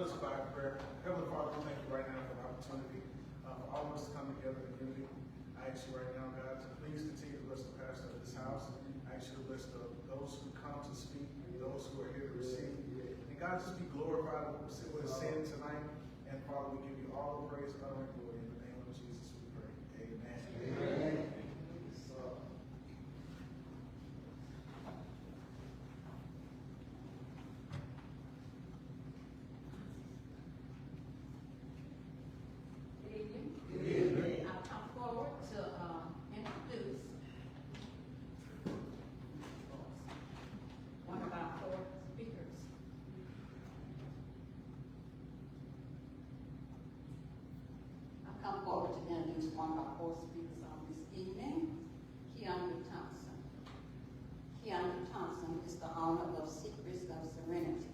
Let us bow in prayer. Heavenly Father, we thank you right now for the opportunity for all of us to come together in unity. I ask you right now, God, to please continue to bless the pastor of this house. I ask you to bless those who come to speak, those who are here to receive. And God, just be glorified with what is said tonight. And Father, we give you all the praise, honor, and glory. In the name of Jesus, we pray. Amen. Amen. One of our four speakers on this evening, Keandra Thompson. Keandra Thompson is the owner of Secrets of Serenity.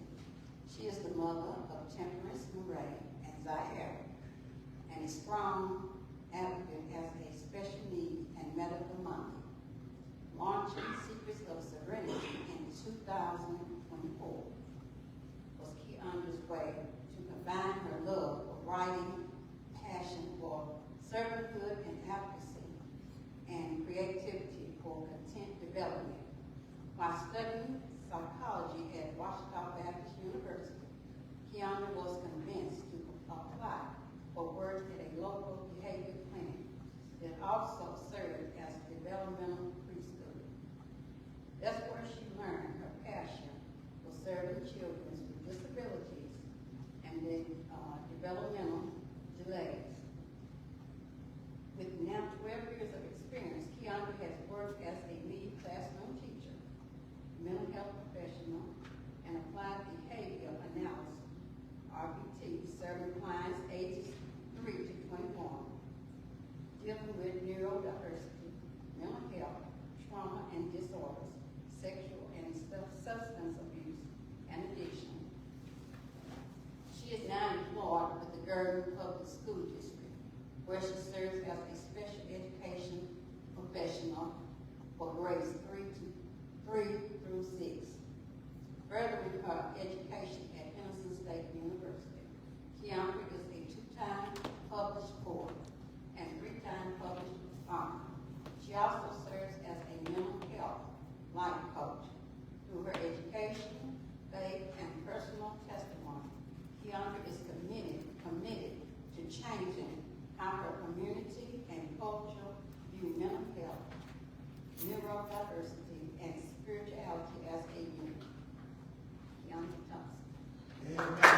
She is the mother of Temperance, Murray, and Zaire, and a strong advocate as a special needs and medical mom. Launching Secrets of Serenity in 2024 was Keandra's way to combine her love for writing, passion for servanthood and advocacy, and creativity for content development. While studying psychology at Washita Baptist University, Keandra was convinced to apply for work at a local behavior clinic that also served as a developmental preschool. That's where she learned her passion for serving children with disabilities and developmental delays. With now 12 years of experience, Keandra has worked as a lead classroom teacher, mental health professional, and applied behavior analysis, RBT, serving clients ages 3 to 21, dealing with neurodiversity, mental health, trauma and disorders, sexual and substance abuse, and addiction. She is now employed with the Gurdon Public School District, where she serves as a special education professional for grades 3 through 6. Furthering her education at Henderson State University, Keandra is a 2-time published poet and 3-time published author. She also serves as a mental health life coach. Through her education, faith, and personal testimony, Keandra is committed to changing how her community and culture view mental health, neurodiversity, and spirituality as a unit. Keandra Thompson. Amen.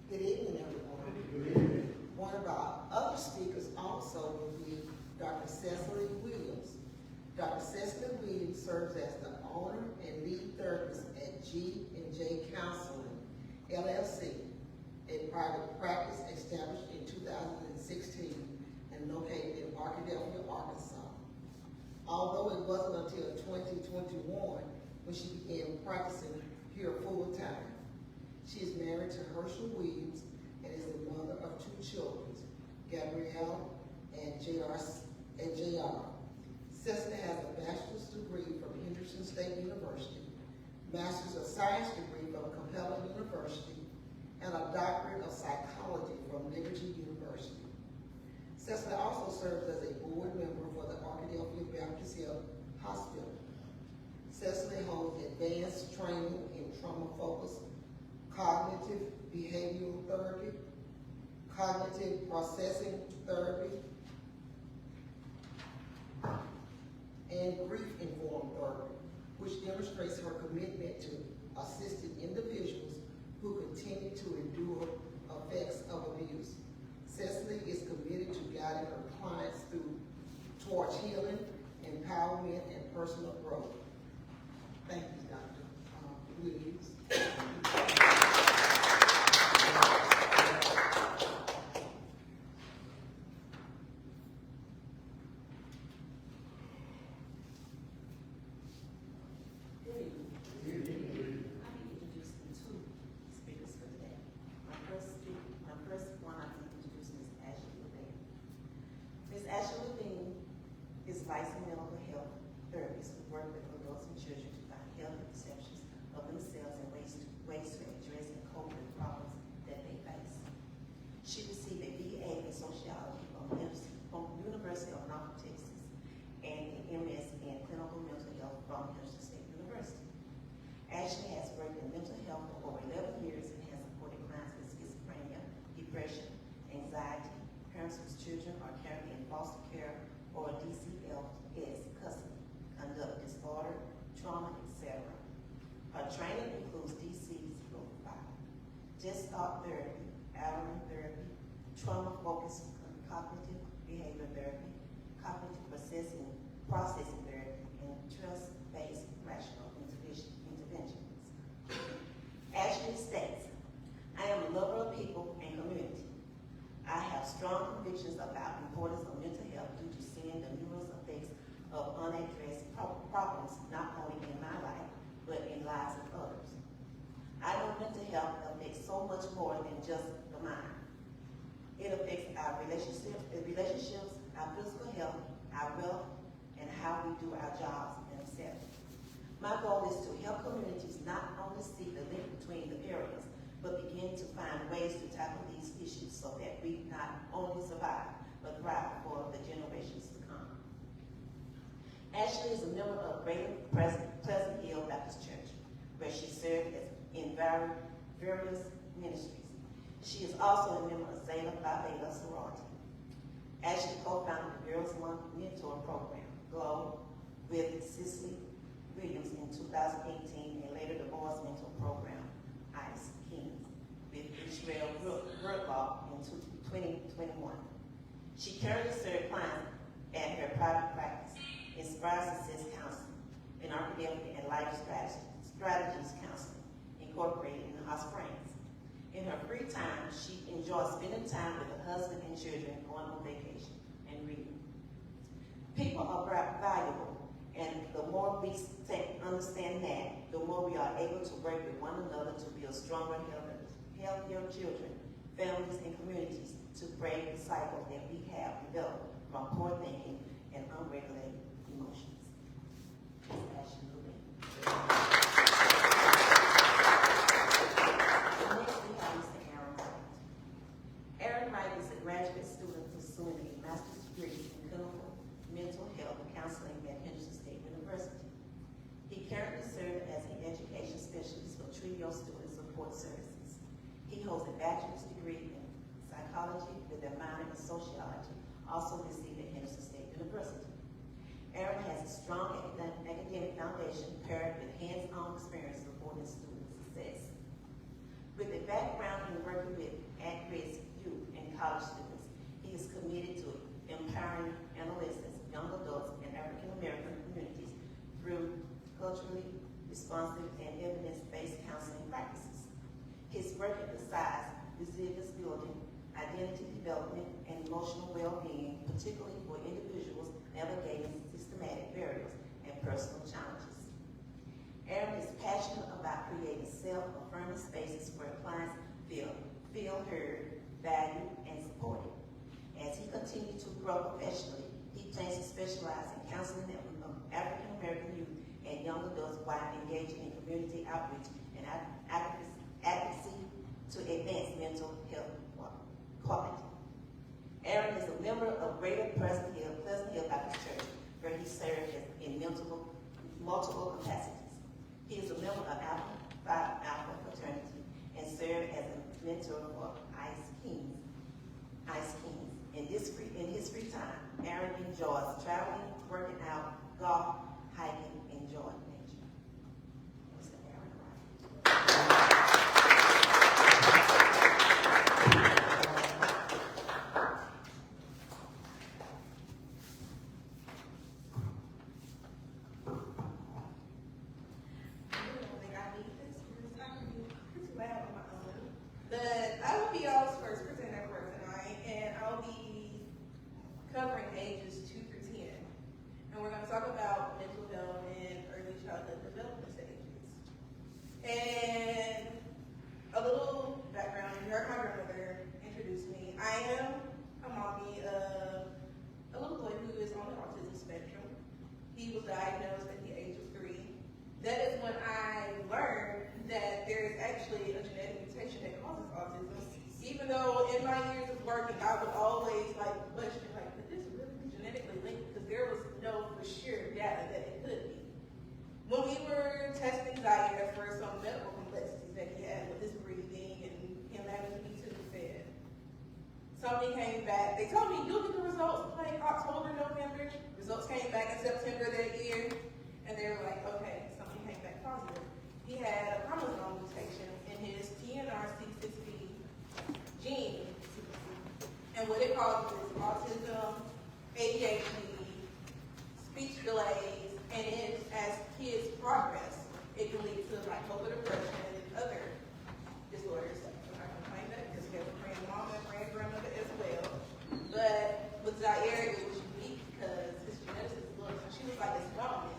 Good evening, everyone. One of our other speakers also will be Dr. Cicely Williams. Dr. Cicely Williams serves as the owner and lead therapist at G&J Counseling, LLC, a private practice established in 2016 and located in Arkadelphia, Arkansas. Although it wasn't until 2021 when she began practicing here full time. She is married to Herschel Williams and is the mother of 2 children, Gabrielle and JR. Cicely has a bachelor's degree from Henderson State University, master's of science degree from Capella University, and a doctorate of psychology from Liberty University. Cicely also serves as a board member for the Arkadelphia Baptist Hospital. Cicely holds advanced training in trauma-focused cognitive behavioral therapy, cognitive processing therapy, and grief-informed therapy, which demonstrates her commitment to assisting individuals who continue to endure effects of abuse. Cicely is committed to guiding her clients towards healing, empowerment, and personal growth. Thank you, Dr. Williams. Good evening. I need to introduce them too. Ashley has worked in mental health for over 11 years and has supported clients with schizophrenia, depression, anxiety, parents whose children are currently in foster care or DCFS custody, conduct disorder, trauma, etc. Her training includes DC-05, Just Start Therapy, Aaron Therapy, Trauma-Focused Cognitive Behavior Therapy, Cognitive Processing Therapy, and Trust-Based Rational Interventions. Ashley states, I am a lover of people and community. I have strong convictions about the importance of mental health due to seeing the numerous effects of unaddressed problems, not only in my life, but in lives of others. I know mental health affects so much more than just the mind. It affects our relationships, our physical health, our wealth, and how we do our jobs and etc. My goal is to help communities not only see the link between the areas, but begin to find ways to tackle these issues so that we not only survive, but thrive for the generations to come. Ashley is a member of Greater Pleasant Hill Baptist Church, where she served in various ministries. She is also a member of Zeta Phi Beta sorority. Ashley co-founded the Girls Month Mentor Program, GLOW, with Cicely Williams in 2018, and later the Boys Mentor Program, ICE Kings, with Israel Rootlaw in 2021. She currently serves clients at her private practice, Inspired Success Counseling, and Academic and Life Strategies Counseling, incorporated in Hot Springs. In her free time, she enjoys spending time with her husband and children, going on vacation, and reading. People are valuable, and the more we understand that, the more we are able to work with one another to build stronger, healthier children, families, and communities to break the cycle that we have developed from poor thinking and unregulated emotions. Next, we have Mr. Aaron Wright. Aaron Wright is a graduate student pursuing a master's degree in clinical mental health counseling at Henderson State University. He currently serves as an education specialist for TRIO Student Support Services. He holds a bachelor's degree in psychology with a minor in sociology, also received at Henderson State University. Aaron has a strong academic foundation paired with hands-on experience supporting student success. With a background in working with at-risk youth and college students, he is committed to empowering adolescents, young adults, and African American communities through culturally responsive and evidence-based counseling practices. His work emphasizes resilience building, identity development, and emotional well-being, particularly for individuals navigating systematic barriers and personal challenges. Aaron is passionate about creating self-affirming spaces where clients feel heard, valued, and supported. As he continues to grow professionally, he plans to specialize in counseling of African American youth and young adults while engaging in community outreach and advocacy to advance mental health quality. Aaron is a member of Greater Pleasant Hill Baptist Church, where he served in multiple capacities. He is a member of Alpha Fraternity and served as a mentor for ICE Kings. In his free time, Aaron enjoys traveling, working out, golf, hiking, and enjoying nature. Mr. Aaron Wright. But I will be y'all's first presenter for tonight, and I'll be covering ages 2 through 10. And we're going to talk about mental health and early childhood development stages. And a little background, you heard my grandmother introduce me. I am a mommy of a little boy who is on the autism spectrum. He was diagnosed at the age of 3. That is when I learned that there is actually a genetic mutation that causes autism. Even though in my years of working, I would always question, could this really be genetically linked? Because there was no for sure data that it could be. When we were testing Zaire for some medical complexities that he had with his breathing and him having to be tube fed. Something came back. They told me, you'll get the results like October, November. Results came back in September that year, and they were like, okay, something came back positive. He had a chromosome mutation in his TNRC60 gene, and what it causes is autism, ADHD, speech delays, and as kids progress, it can lead to bipolar depression and other disorders. I'm not going to claim that because we have a praying mom and a praying grandmother as well. But with Zaire, it was unique because his geneticist looked, and she was like, it's dominant,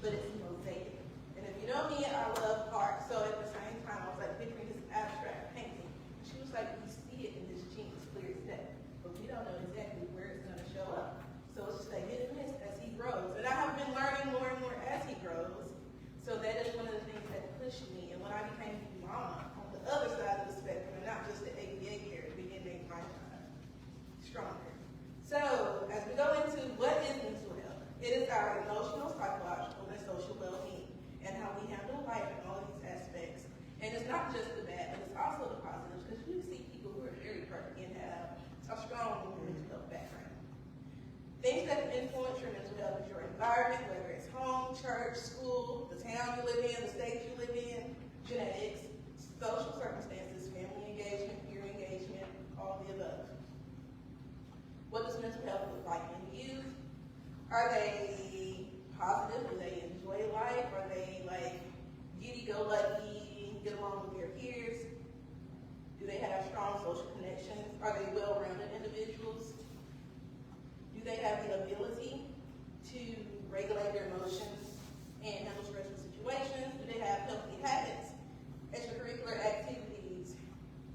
but it's mosaic. And if you know me, I love art, so at the same time, I was like picturing this abstract painting. And she was like, we see it in this gene, it's clear as day, but we don't know exactly where it's going to show up. So it's just a hit and miss as he grows. And I have been learning more and more as he grows. So that is one of the things that pushed me. And when I became a mama on the other side of the spectrum, and not just the ABA care, it began to make my child stronger. So as we go into what is mental health, it is our emotional, psychological, and social well-being, and how we handle life in all these aspects. And it's not just the bad, but it's also the positives, because you see people who are very perfect and have a strong mental health background. Things that can influence your mental health is your environment, whether it's home, church, school, the town you live in, the state you live in, genetics, social circumstances, family engagement, peer engagement, all the above. What does mental health look like in youth? Are they positive? Do they enjoy life? Are they like giddy-go-lucky, get along with their peers? Do they have strong social connections? Are they well-rounded individuals? Do they have the ability to regulate their emotions and handle stressful situations? Do they have healthy habits, extracurricular activities?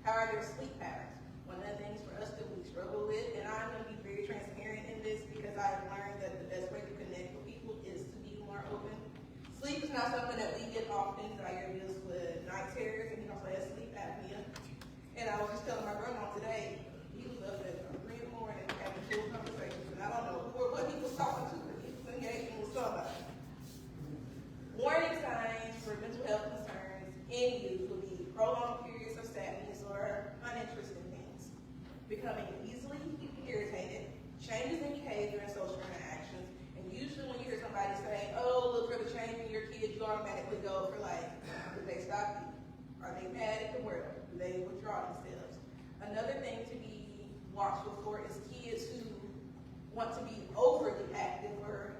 How are their sleep patterns? One of the things for us that we struggle with, and I'm going to be very transparent in this because I've learned that the best way to connect with people is to be more open. Sleep is not something that we get often. Zaire deals with night terrors, and he also has sleep apnea. And I was just telling my grandma today, he was up at 3 in the morning having full conversations, and I don't know who or what he was talking to, but he was engaging with somebody. Warning signs for mental health concerns in youth would be prolonged periods of sadness or uninterest in things, becoming easily irritated, changes in behavior and social interactions, and usually when you hear somebody say, oh, look for the change in your kid, you automatically go for like, did they stop you? Are they mad at the world? Do they withdraw themselves? Another thing to be watchful for is kids who want to be overly active or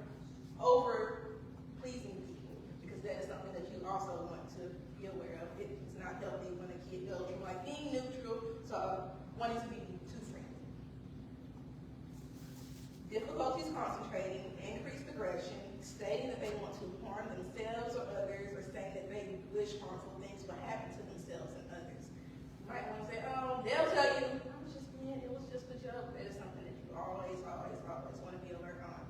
over pleasing people, because that is something that you also want to be aware of. It's not healthy when a kid goes from like being neutral to wanting to be too friendly. Difficulties concentrating, increased aggression, stating that they want to harm themselves or others, or saying that they wish harmful things would happen to themselves and others. You might want to say, oh, they'll tell you, it was just a joke. That is something that you always want to be alert on.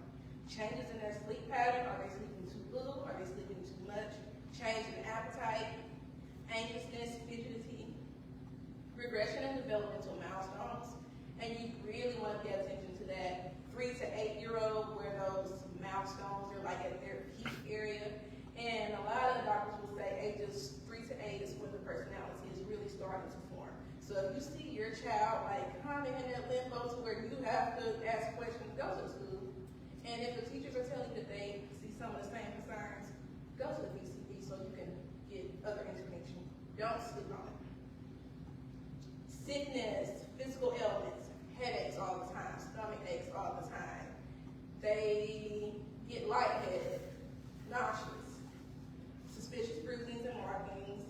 Changes in their sleep pattern. Are they sleeping too little? Are they sleeping too much? Change in appetite, anxiousness, fidgety, regression in developmental milestones. And you really want to pay attention to that 3 to 8 year old where those milestones are like at their peak area. And a lot of doctors will say ages 3 to 8 is when the personality is really starting to form. So if you see your child like kind of in that limbo to where you have to ask questions, go to school. And if the teachers are telling you that they see some of the same concerns, go to the PCP so you can get other information. Don't sleep on it. Sickness, physical ailments, headaches all the time, stomach aches all the time. They get lightheaded, nauseous, suspicious bruisings and markings,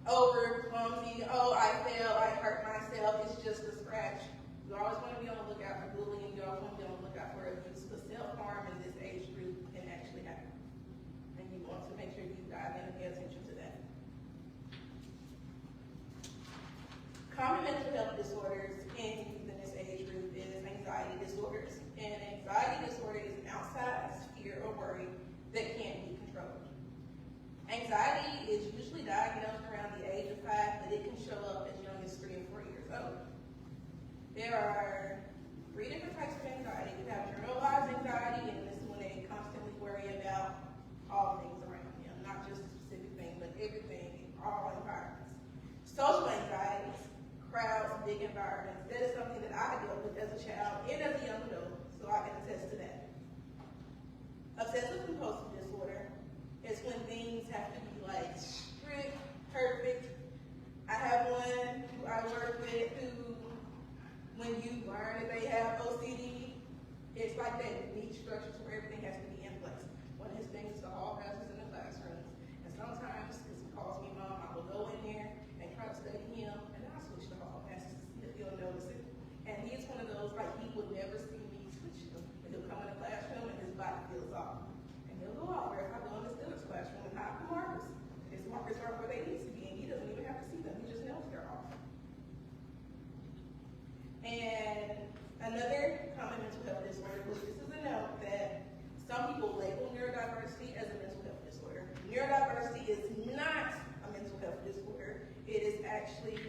over, clumsy, oh, I fell, I hurt myself, it's just a scratch. You always want to be on the lookout for bullying, you always want to be on the lookout for abuse, but self-harm in this age group can actually happen. And you want to make sure you dive in and pay attention to that. Common mental health disorders in this age group is anxiety disorders. And anxiety disorder is an outsized fear or worry that can't be controlled. Anxiety is usually diagnosed around the age of 5, but it can show up as young as 3 and 4 years old. There are 3 different types of anxiety. You have generalized anxiety, and this is when they constantly worry about all things around them. environments. That is something that I dealt with as a child and as a young adult, so I can attest to that. Obsessive compulsive disorder is when things have to be like strict, perfect. I have one who I work with who, when you learn that they have OCD, it's like they need structures where everything has to be in place. One of his things is the hall passes in the classrooms, and sometimes, because he calls me mom, I will go in there and try to study him, and I'll switch the hall passes to see if he'll notice it. And he's one of those, like, he would never see me switch them. And he'll come in the classroom and his body feels off. And he'll go out where if I go in the Steelers classroom and hide the markers. His markers aren't where they need to be, and he doesn't even have to see them. He just knows they're off. And another common mental health disorder, which this is a note that some people label neurodiversity as a mental health disorder. Neurodiversity is not a mental health disorder. It is actually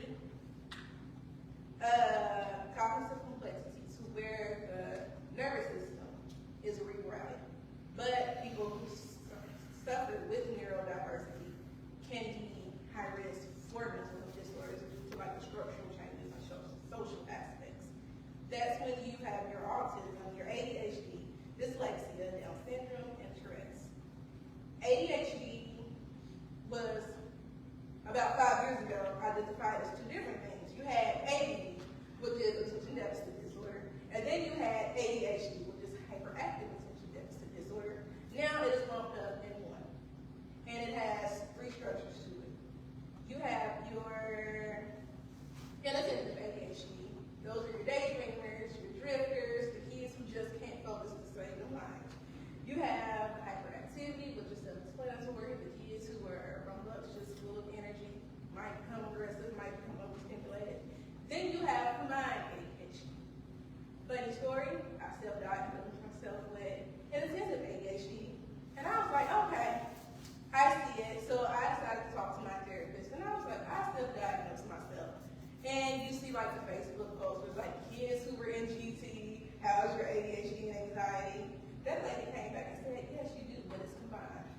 cognitive complexity, to where the nervous system is rerouted. But people who suffer with neurodiversity can be high risk for mental health disorders due to like the structural changes and social aspects. That's when you have your autism, your ADHD, dyslexia, Down syndrome, and Tourette's. ADHD was, about 5 years ago, identified as two different things. You had AD, which is attention deficit disorder, and then you had ADHD, which is hyperactive attention deficit disorder. Now it is lumped up in one, and it has 3 structures to it. You have your inattentive ADHD. Those are your daydreamers, your drifters, the kids who just can't focus to save their mind. You have hyperactivity, which is self-explanatory, the kids who are rambunctious, full of energy, might become aggressive, might become overstimulated. Then you have combined ADHD. Funny story, I self-diagnosed myself with inattentive ADHD. And I was like, okay, I see it. So I decided to talk to my therapist. And I was like, I self-diagnosed myself. And you see like the Facebook posters, like kids who were in GT, how's your ADHD and anxiety? That lady came back and said, yes, you do, but it's combined.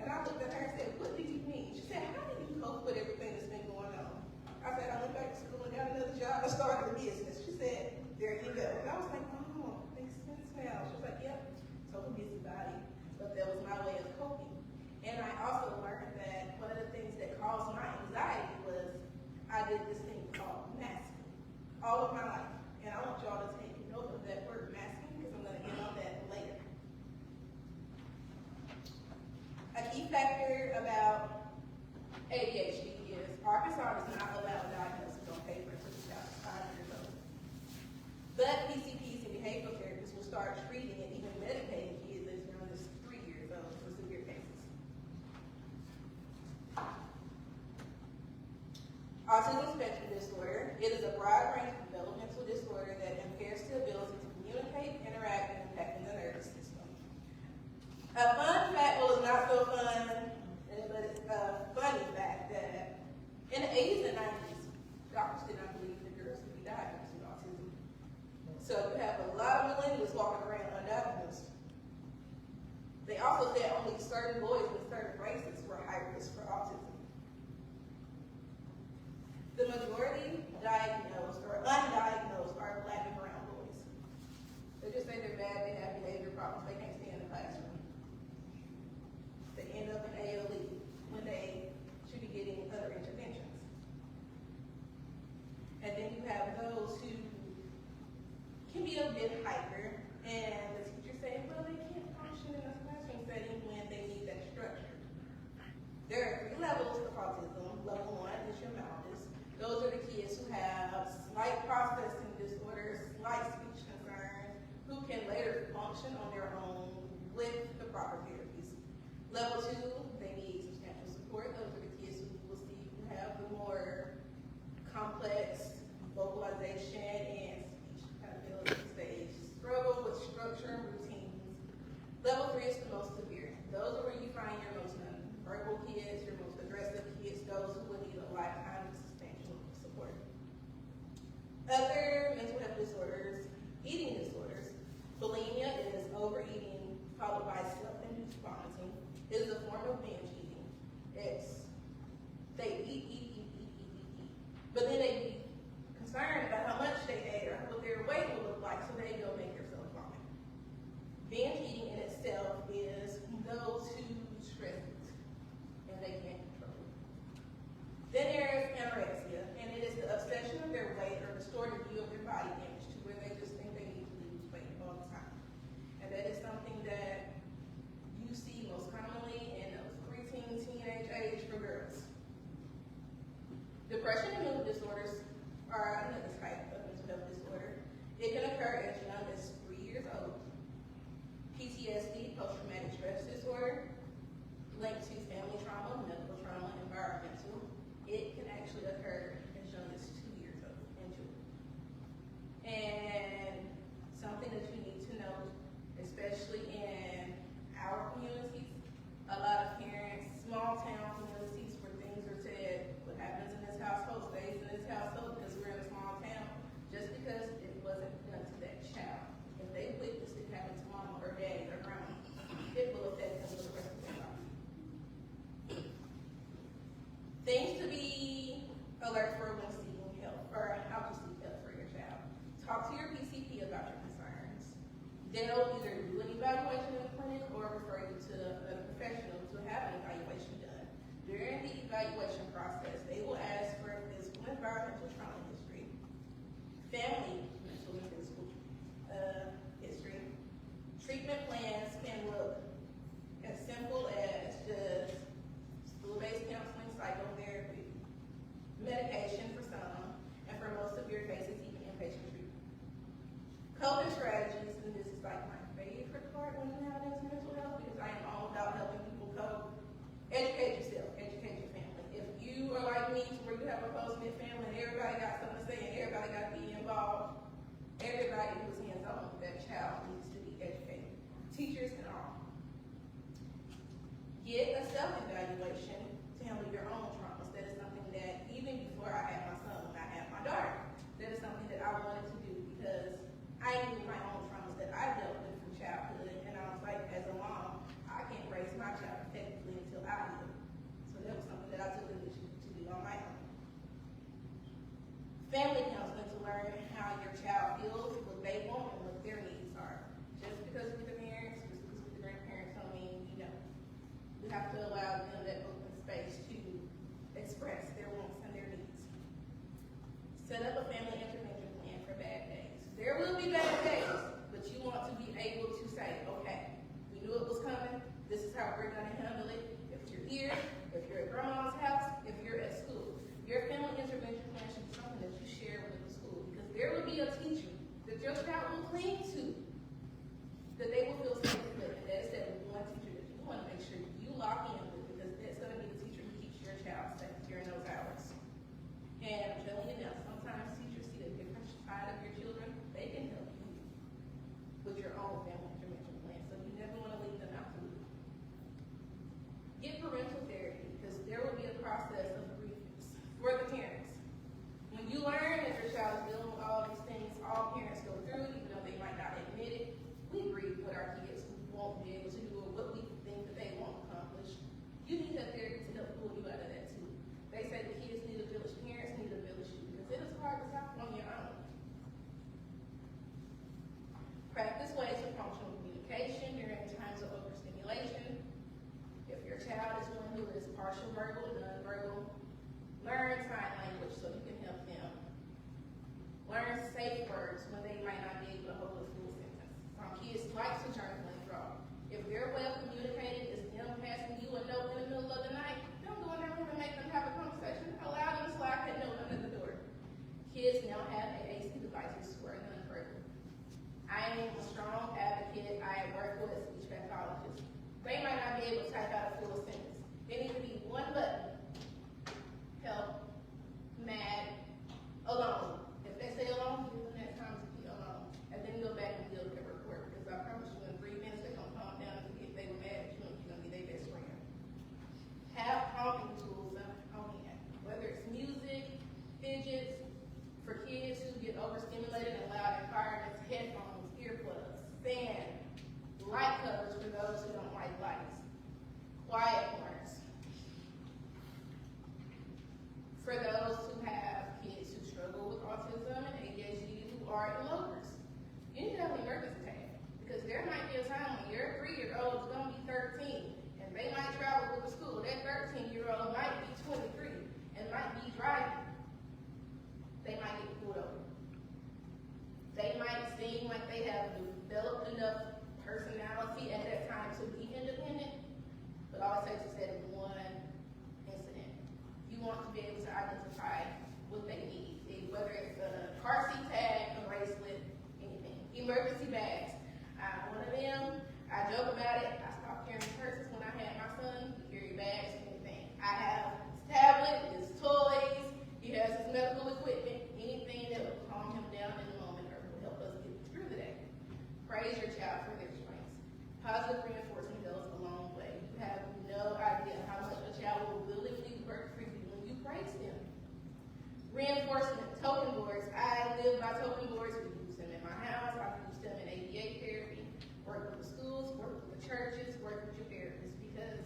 And I looked at her and said, what do you mean? She said, how do you cope with everything that's been going on? I said, I went back to school and got another job and started a business. She said, there you go. And I was like, oh, makes sense now. She was like, yep, total busybody. But that was my way of coping. And I also learned that one of the things that caused my anxiety was I did this thing called masking all of my life. And I want y'all to take note of that word masking because I'm going to get on that later. A key factor about ADHD is Arkansas does not allow a diagnosis on paper until the child is 5 years old. But PCPs and behavioral therapists will start treating and even medicating kids as young as 3 years old for severe cases. Autism spectrum disorder. It is a broad range of developmental disorder that impairs the ability to communicate, interact, and impact the nervous system. A fun fact, well, it's not so fun, but it's a funny fact that in the 80s and 90s, doctors did not believe that girls could be diagnosed with autism. So you have a lot of millennials walking around undiagnosed. They also said only certain boys with certain races were high risk for autism. The majority diagnosed or undiagnosed are Black and brown boys. They just say they're bad, they have behavior problems, they can't stay in the classroom. They end up in ALE when they should be getting other interventions. And then you have those who can be a bit hyper, and the teachers say, well, they can't function in a classroom setting when they need that structure. There are 3 levels of autism. Level 1 is your mildest. Those are the kids who have slight processing disorders, slight speech concerns, who can later function on their own with the proper therapies. Level 2, they need substantial support. Those are the kids who will see who have the more complex vocalization and speech abilities. They struggle with structure and routines. Level 3 is the most severe. Those are where you find your most nonverbal kids, your Depression and mood disorders are another type of mental health disorder. It can occur as young as 3 years old. PTSD, post-traumatic stress disorder, linked to family trauma, medical trauma, environmental. It can actually occur as young as 2 years old in children. And something that you need to know, especially in our communities, a lot of parents, small town communities where things are said, what happens in this household stays in this household because we're in a small town, just because it wasn't done to that child. If they witnessed it happen to mama or daddy or grandma, it will affect them for the rest of their life. Things to be alert for when seeking help, or how to seek help for your child. Talk to your PCP about your concerns. They'll either do an evaluation in the clinic or refer you to a professional to have an evaluation done. During the evaluation process, they will ask for a physical and environmental trauma history, family mental and physical history. Treatment plans can look as simple as just school-based counseling, psychotherapy, medication for some, and for most severe cases, even inpatient treatment. Coping strategies, and this is like my favorite part when you have this mental health, because I am all about helping people cope. Educate yourself, educate your family. If you are like me, where you have a close-knit family and everybody got something to say and everybody got to be involved, everybody who's hands-on with that child needs to be educated. Teachers and all. Get a self-evaluation to handle your own traumas. That is something that even before I had my son, when I had my daughter, that is something that I wanted to do because I knew my own traumas that I dealt with from childhood, and I was like, as a mom, I can't raise my child effectively until I heal. So that was something that I took the initiative to do on my own. Family counseling to learn how your child feels, what they want, and what their needs are. Just because we're the parents, just because we're the grandparents, don't mean you know. We have to allow them that open space to express their wants and their needs. Set up a family intervention plan for bad days. There will be bad days, but you want to be able to say, okay, we knew it was coming, this is how we're gonna handle it. If you're here, if you're at grandma's house, if you're at school. Your family intervention plan should be something that you share with the school, because there will be a teacher that your child will cling to, that they will feel safe with, and that's that one teacher that you want to make sure you lock in with, because that's going to be the teacher who keeps your child safe during those hours. And I'm telling you now, sometimes teachers see a different side of your children. They can help you with your own family intervention plan, so you never want to leave them out to leave. Get parental therapy, because there will be a process of grievance for the parents. When you learn that your child is dealing with all these things, all parents go through, even though they might not admit it. We grieve with our kids who won't be able to do what we think that they won't accomplish. You need that therapy to help pull you out of that too. They say the kids need a village, parents need a village too, because it is hard to stop on your own. Practice ways of functional communication during times of overstimulation. If your child is one who is partial verbal, nonverbal, learn sign language so you can help them. Learn safe words when they might not be able to hold a full sentence. Some kids like to journal and draw. If they're well communicated, it's them passing you a note in the middle of the night. Don't go in their room and make them have a conversation. Allow them to slide that note under the door. Kids now have AAC devices who are nonverbal. I am a strong advocate. I work with a speech pathologist. They might not be able to type out a full sentence. There needs to be one button. Help, mad, alone. If they say alone, give them that time to be alone. And then go back and build their report. Because I promise you in 3 minutes they're going to calm down and forget they were mad at you and reinforcement, token boards. I live by token boards. We use them in my house. I use them in ABA therapy. Work with the schools, work with the churches, work with your therapists, because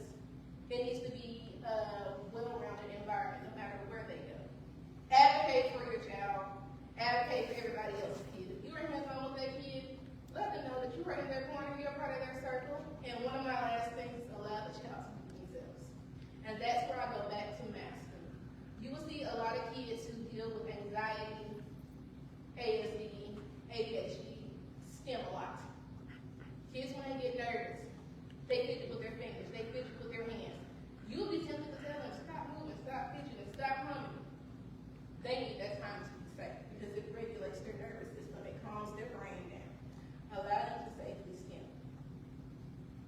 it needs to be a well-rounded environment no matter where they go. Advocate for your child. Advocate for everybody else's kid. If you're hands-on with that kid, let them know that you're right in their corner, you're part of their circle. And one of my last things is allow the child to be themselves. And that's where I go back to master. You will see a lot of kids who deal with anxiety, ASD, ADHD, STEM a lot. Kids, when they get nervous, they fidget with their fingers, they fidget with their hands. You'll be tempted to tell them, stop moving, stop fidgeting, stop humming. They need that time to be safe because it regulates their nervous system, it calms their brain down. Allow them to safely skim.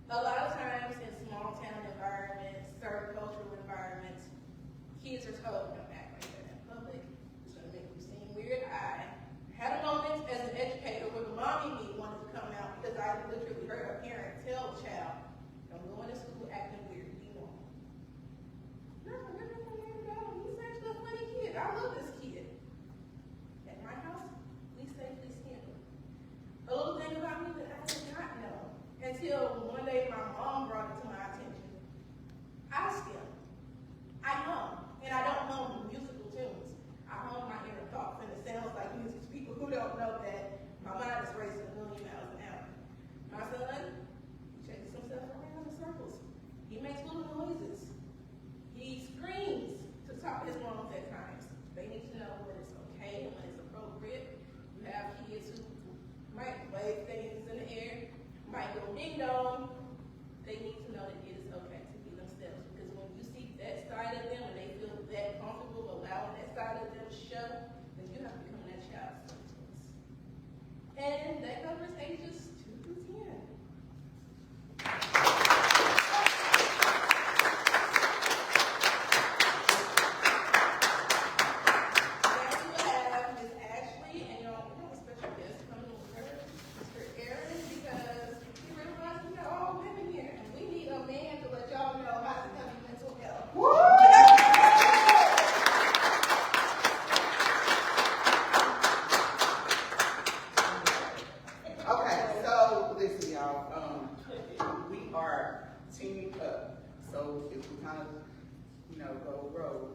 A lot of times in small town environments, certain cultural environments, kids are told, don't act like that in public. It's going to make you seem weird. I had a moment as an educator where the mommy me wanted to come out because I literally heard a parent tell the child, don't go into school acting weird, be normal. No, he's actually a funny kid. I love this kid. At my house, we safely skim. A little thing about me that I did not know until one day my mom brought it to my attention. I skim. I hum. And I don't hum musical tunes. I hum my inner thoughts, and it sounds like music to people who don't know that my mind is racing 1,000,000 miles an hour. My son, he chases himself around in circles. He makes little noises. He screams to top his lungs at times. They need to know when it's okay and when it's appropriate. You have kids who might wave things in the air, might go ding dong. They need to know that it is okay to be themselves, because when you see that side of them and they feel that comfortable allowing that side of them to show, then you have to become that child's influence. And that covers ages 2 through 10. Go road.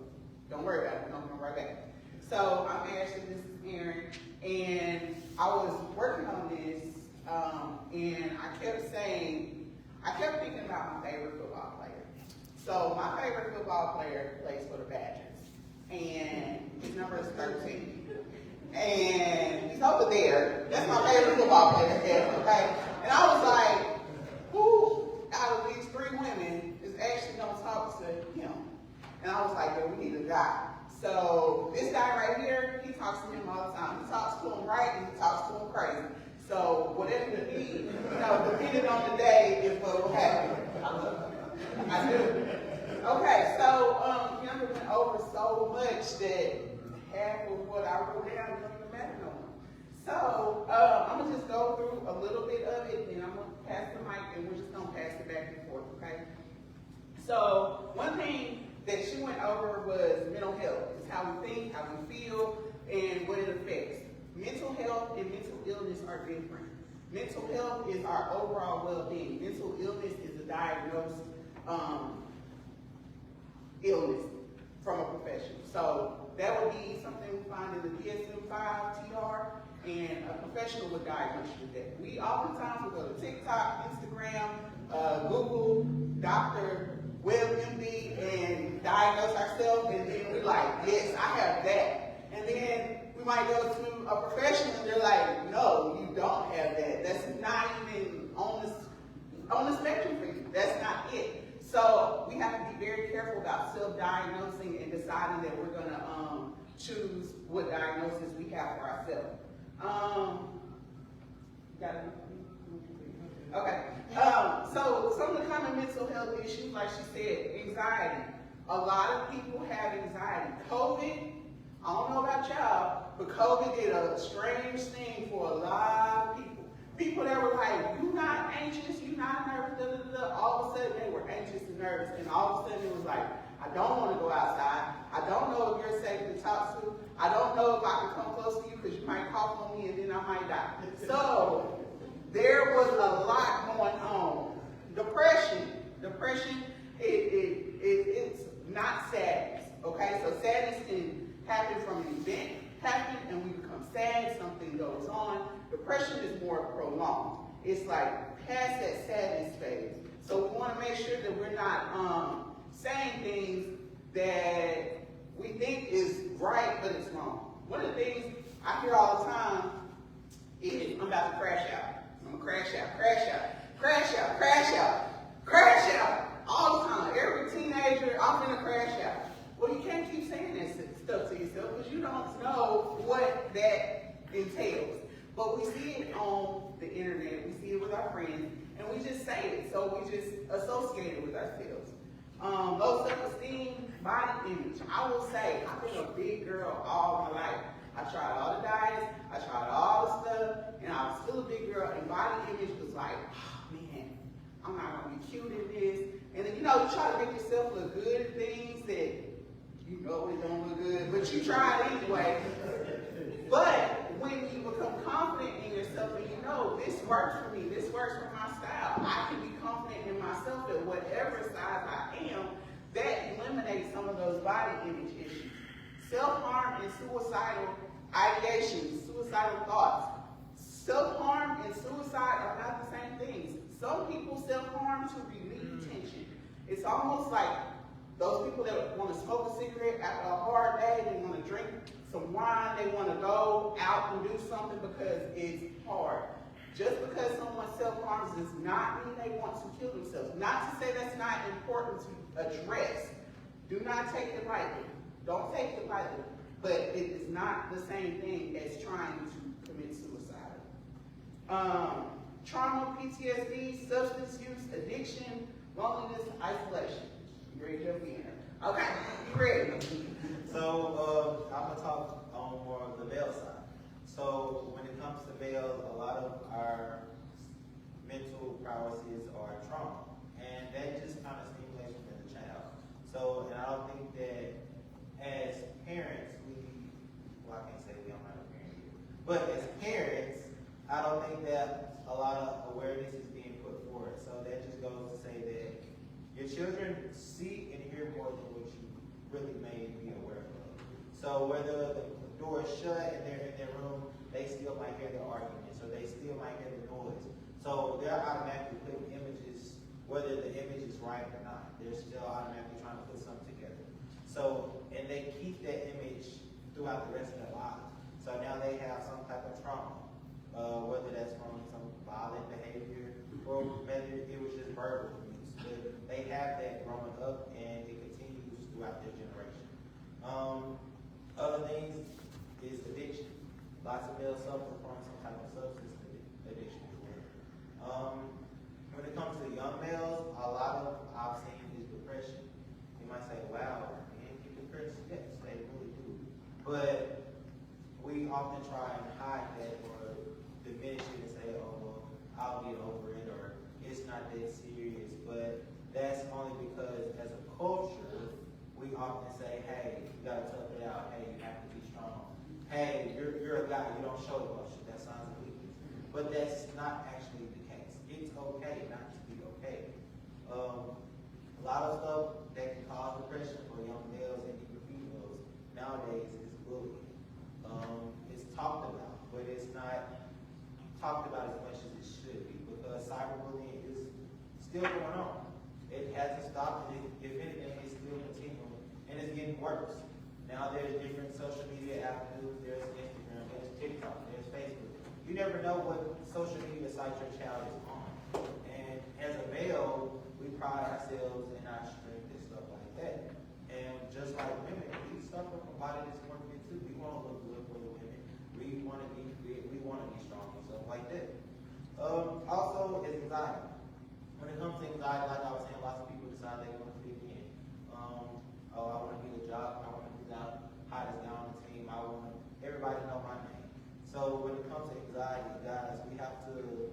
Don't worry about it. We're going to come right back. So I'm Ashley. This is Aaron, and I was working on this, and I kept thinking about my favorite football player. So my favorite football player plays for the Badgers, and his number is 13. And he's over there. That's my favorite football player, okay? And I was like, who out of these 3 women is actually going to talk to him? And I was like, yo, we need a guy. So this guy right here, he talks to him all the time. He talks to him right and he talks to him crazy. So whatever it be, depending on the day is what will happen. I do. Okay, so Younger went over so much that half of what I wrote down don't even matter no more. So I'm gonna just go through a little bit of it, and I'm gonna pass the mic, and we're just gonna pass it back and forth, okay? So one thing that she went over was mental health. It's how we think, how we feel, and what it affects. Mental health and mental illness are different. Mental health is our overall well-being. Mental illness is a diagnosed illness from a professional. So that would be something we find in the DSM-5 TR, and a professional would diagnose you with that. We oftentimes will go to TikTok, Instagram, Google, Dr. WebMD, and diagnose ourselves, and then we're like, yes, I have that. And then we might go to a professional and they're like, no, you don't have that. That's not even on the spectrum for you. That's not it. So we have to be very careful about self-diagnosing and deciding that we're going to choose what diagnosis we have for ourselves. Okay. So some of the common mental health issues, like she said, anxiety. A lot of people have anxiety. COVID, I don't know about y'all, but COVID did a strange thing for a lot of people. People that were like, you're not anxious, you're not nervous, da, da, da, da. All of a sudden they were anxious and nervous, and all of a sudden it was like, I don't want to go outside. I don't know if you're safe to talk to. I don't know if I can come close to you because you might cough on me and then I might die. So there was a lot going on. Depression, it's not sadness, okay? So sadness can happen from an event happen and we become sad, something goes on. Depression is more prolonged. It's like past that sadness phase. So we want to make sure that we're not saying things that we think is right, but it's wrong. One of the things I hear all the time is, I'm about to crash out. I'm gonna crash out, crash out, crash out, crash out, crash out. All the time. Every teenager, I'm gonna crash out. Well, you can't keep saying that stuff to yourself because you don't know what that entails. But we see it on the internet, we see it with our friends, and we just say it. So we just associate it with ourselves. Low self-esteem, body image. I will say, I've been a big girl all my life. I tried all the diets, I tried all the stuff, and I was still a big girl, and body image was like, oh, man, I'm not gonna be cute in this. And then, you try to make yourself look good in things that you know it don't look good, but you try it anyway. But when you become confident in yourself and this works for me, this works for my style, I can be confident in myself at whatever size I am, that eliminates some of those body image issues. Self-harm and suicidal ideations, suicidal thoughts. Self-harm and suicide are not the same things. Some people self-harm to relieve tension. It's almost like those people that want to smoke a cigarette after a hard day, they want to drink some wine, they want to go out and do something because it's hard. Just because someone self-harms does not mean they want to kill themselves. Not to say that's not important to address. Do not take it lightly. Don't take it lightly. But it is not the same thing as trying to commit suicide. Trauma, PTSD, substance use, addiction, loneliness, isolation. You ready to jump in? Okay, you ready? So I'm gonna talk on more of the male side. So when it comes to males, a lot of our mental prowesses are trauma, and that just kind of stimulates from the child. So, and I don't think that as parents, I can't say we don't have a parent here, but as parents, I don't think that a lot of awareness is being put forward. So that just goes to say that your children see and hear more than what you really may be aware of. So whether the door is shut and they're in their room, they still might hear the arguments, or they still might hear the noise. So they're automatically putting images, whether the image is right or not. They're still automatically trying to put something together. So, and they keep that image throughout the rest of their lives. So now they have some type of trauma, whether that's from some violent behavior or whether it was just verbal abuse. But they have that growing up, and it continues throughout their generation. Other things is addiction. Lots of males suffer from some type of substance addiction as well. When it comes to young males, a lot of I've seen is depression. You might say, wow, men get depressed. Yes, they really do. But we often try and hide that or diminish it and say, oh, well, I'll get over it, or it's not that serious. But that's only because as a culture, we often say, hey, you gotta tough it out. Hey, you have to be strong. Hey, you're a guy, you don't show emotion. That sounds weakness. But that's not actually the case. It's okay not to be okay. A lot of stuff that can cause depression for young males and even females nowadays is bullying. It's talked about, but it's not talked about as much as it should be, because cyberbullying is still going on. It hasn't stopped, and if anything, it's still continuing, and it's getting worse. Now there's different social media avenues. There's Instagram, there's TikTok, there's Facebook. You never know what social media site your child is on. And as a male, we pride ourselves in our strength and stuff like that. And just like women, we suffer from body dysmorphia too. We want to look good for the women. We want to be fit. We want to be strong and stuff like that. Also, is anxiety. When it comes to anxiety, like I was saying, lots of people decide they want to fit in. I want to be the job. I want to be the hottest guy on the team. I want everybody to know my name. So when it comes to anxiety, guys, we have to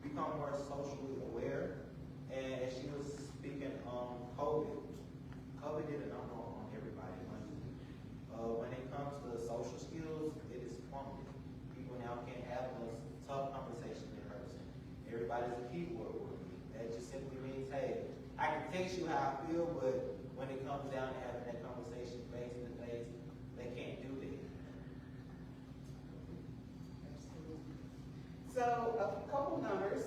become more socially aware. And as she was speaking on COVID when it comes down to having that conversation face to face, they can't do that. So a couple numbers,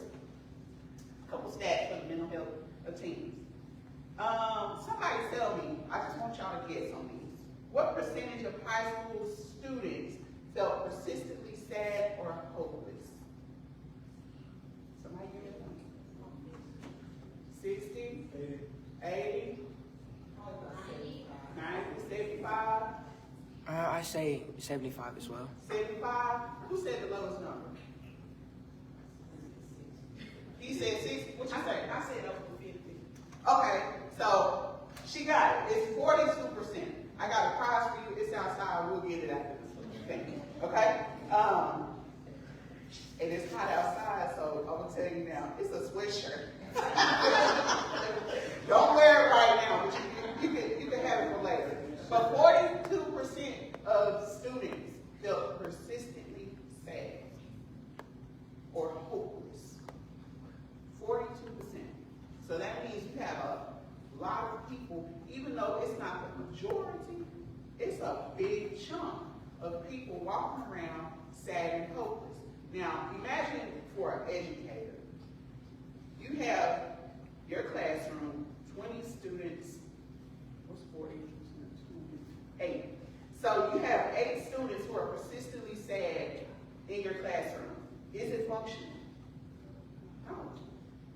a couple stats for the mental health of teens. Somebody tell me, I just want y'all to guess on these. What percentage of high school students felt persistently sad or hopeless? Somebody give me a 60, 80, 90, 75, I say 75 as well. 75. Who said the lowest number? He said 60. What you say? I said over 50. Okay, so she got it. It's 42%. I got a prize for you. It's outside. We'll get it after this thing. Okay? And it's hot outside, so I'm gonna tell you now, it's a sweatshirt. Don't wear it right now, but you can have it for later. But 42% of students felt persistently sad or hopeless. 42%. So that means you have a lot of people, even though it's not the majority, it's a big chunk of people walking around sad and hopeless. Now, imagine for an educator, you have your classroom, 20 students, what's 40%? 8. So you have 8 students who are persistently sad in your classroom. Is it functional? No.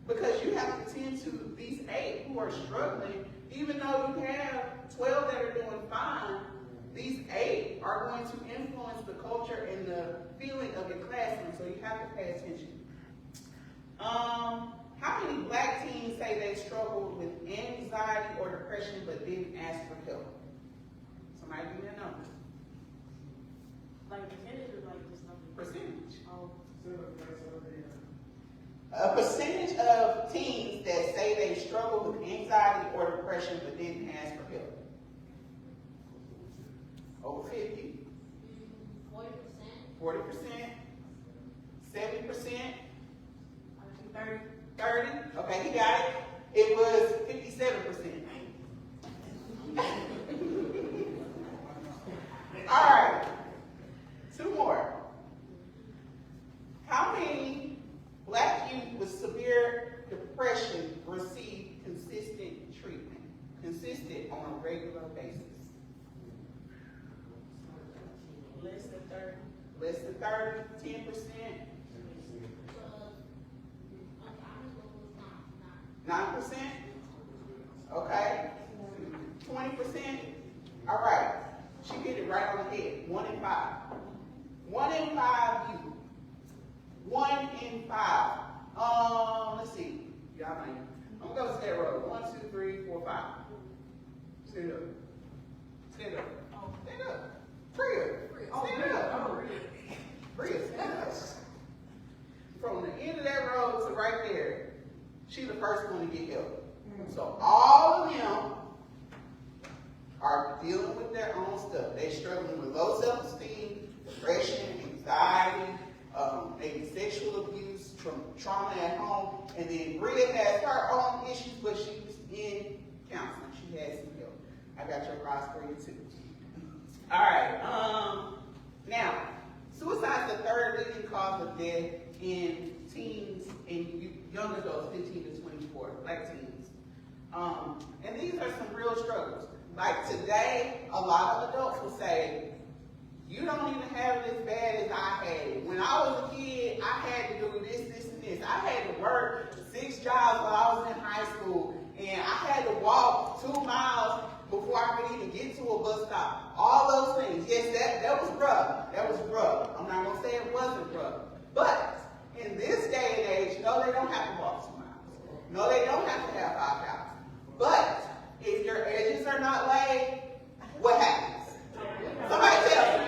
Because you have to tend to these 8 who are struggling, even though you have 12 that are doing fine, these 8 are going to influence the culture and the feeling of your classroom, so you have to pay attention. How many black teens say they struggled with anxiety or depression but didn't ask for help? Somebody give me a number. Like percentage or like just number? Percentage. Oh. A percentage of teens that say they struggle with anxiety or depression but didn't ask for help. Over 50. 40%. 40%. 70%. 30. 30. Okay, he got it. It was 57%. All right. 2 more. How many black youth with severe depression receive consistent treatment? Consistent on a regular basis. Less than 30. Less than 30, 10%. 9%? Okay. 20%? All right. She hit it right on the head. 1 in 5. 1 in 5 youth. 1 in 5. Let's see. Y'all might. I'm gonna go to that road. 1, 2, 3, 4, 5. Stand up. Stand up. Stand up. Bria. Stand up. Bria, stand up. From the end of that road to right there, she's the first one to get help. So all of them are dealing with their own stuff. They're struggling with low self-esteem, depression, anxiety, maybe sexual abuse, trauma at home, and then Bria has her own issues, but she's in counseling. She has some help. I got your prize for you too. All right. Now, suicide is the 3rd leading cause of death in teens and young adults, 15 to 24, black teens. And these are some real struggles. Like today, a lot of adults will say, you don't even have it as bad as I had it. When I was a kid, I had to do this, this, and this. I had to work 6 jobs while I was in high school, and I had to walk 2 miles before I could even get to a bus stop. All those things. Yes, that was rough. That was rough. I'm not going to say it wasn't rough. But in this day and age, no, they don't have to walk 2 miles. No, they don't have to have 5 jobs. But if your edges are not laid, what happens? Somebody tell me.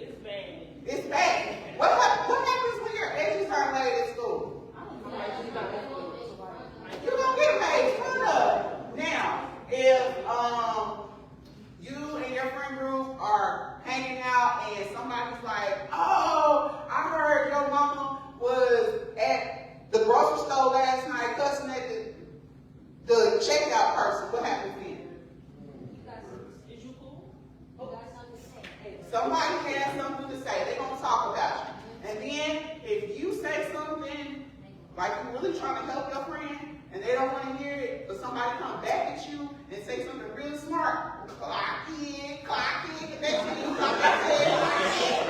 It's bad. It's bad. What happens when your edges aren't laid at school? You're going to get made fun of. Now, if you and your friend group are hanging out and somebody's like, oh, I heard your mama was at the grocery store last night cussing at the checkout person, what happens then? Somebody has something to say. They're going to talk about you. And then if you say something like you're really trying to help your friend and they don't want to hear it, but somebody come back at you and say something real smart, clock it, next thing you come back and say, clock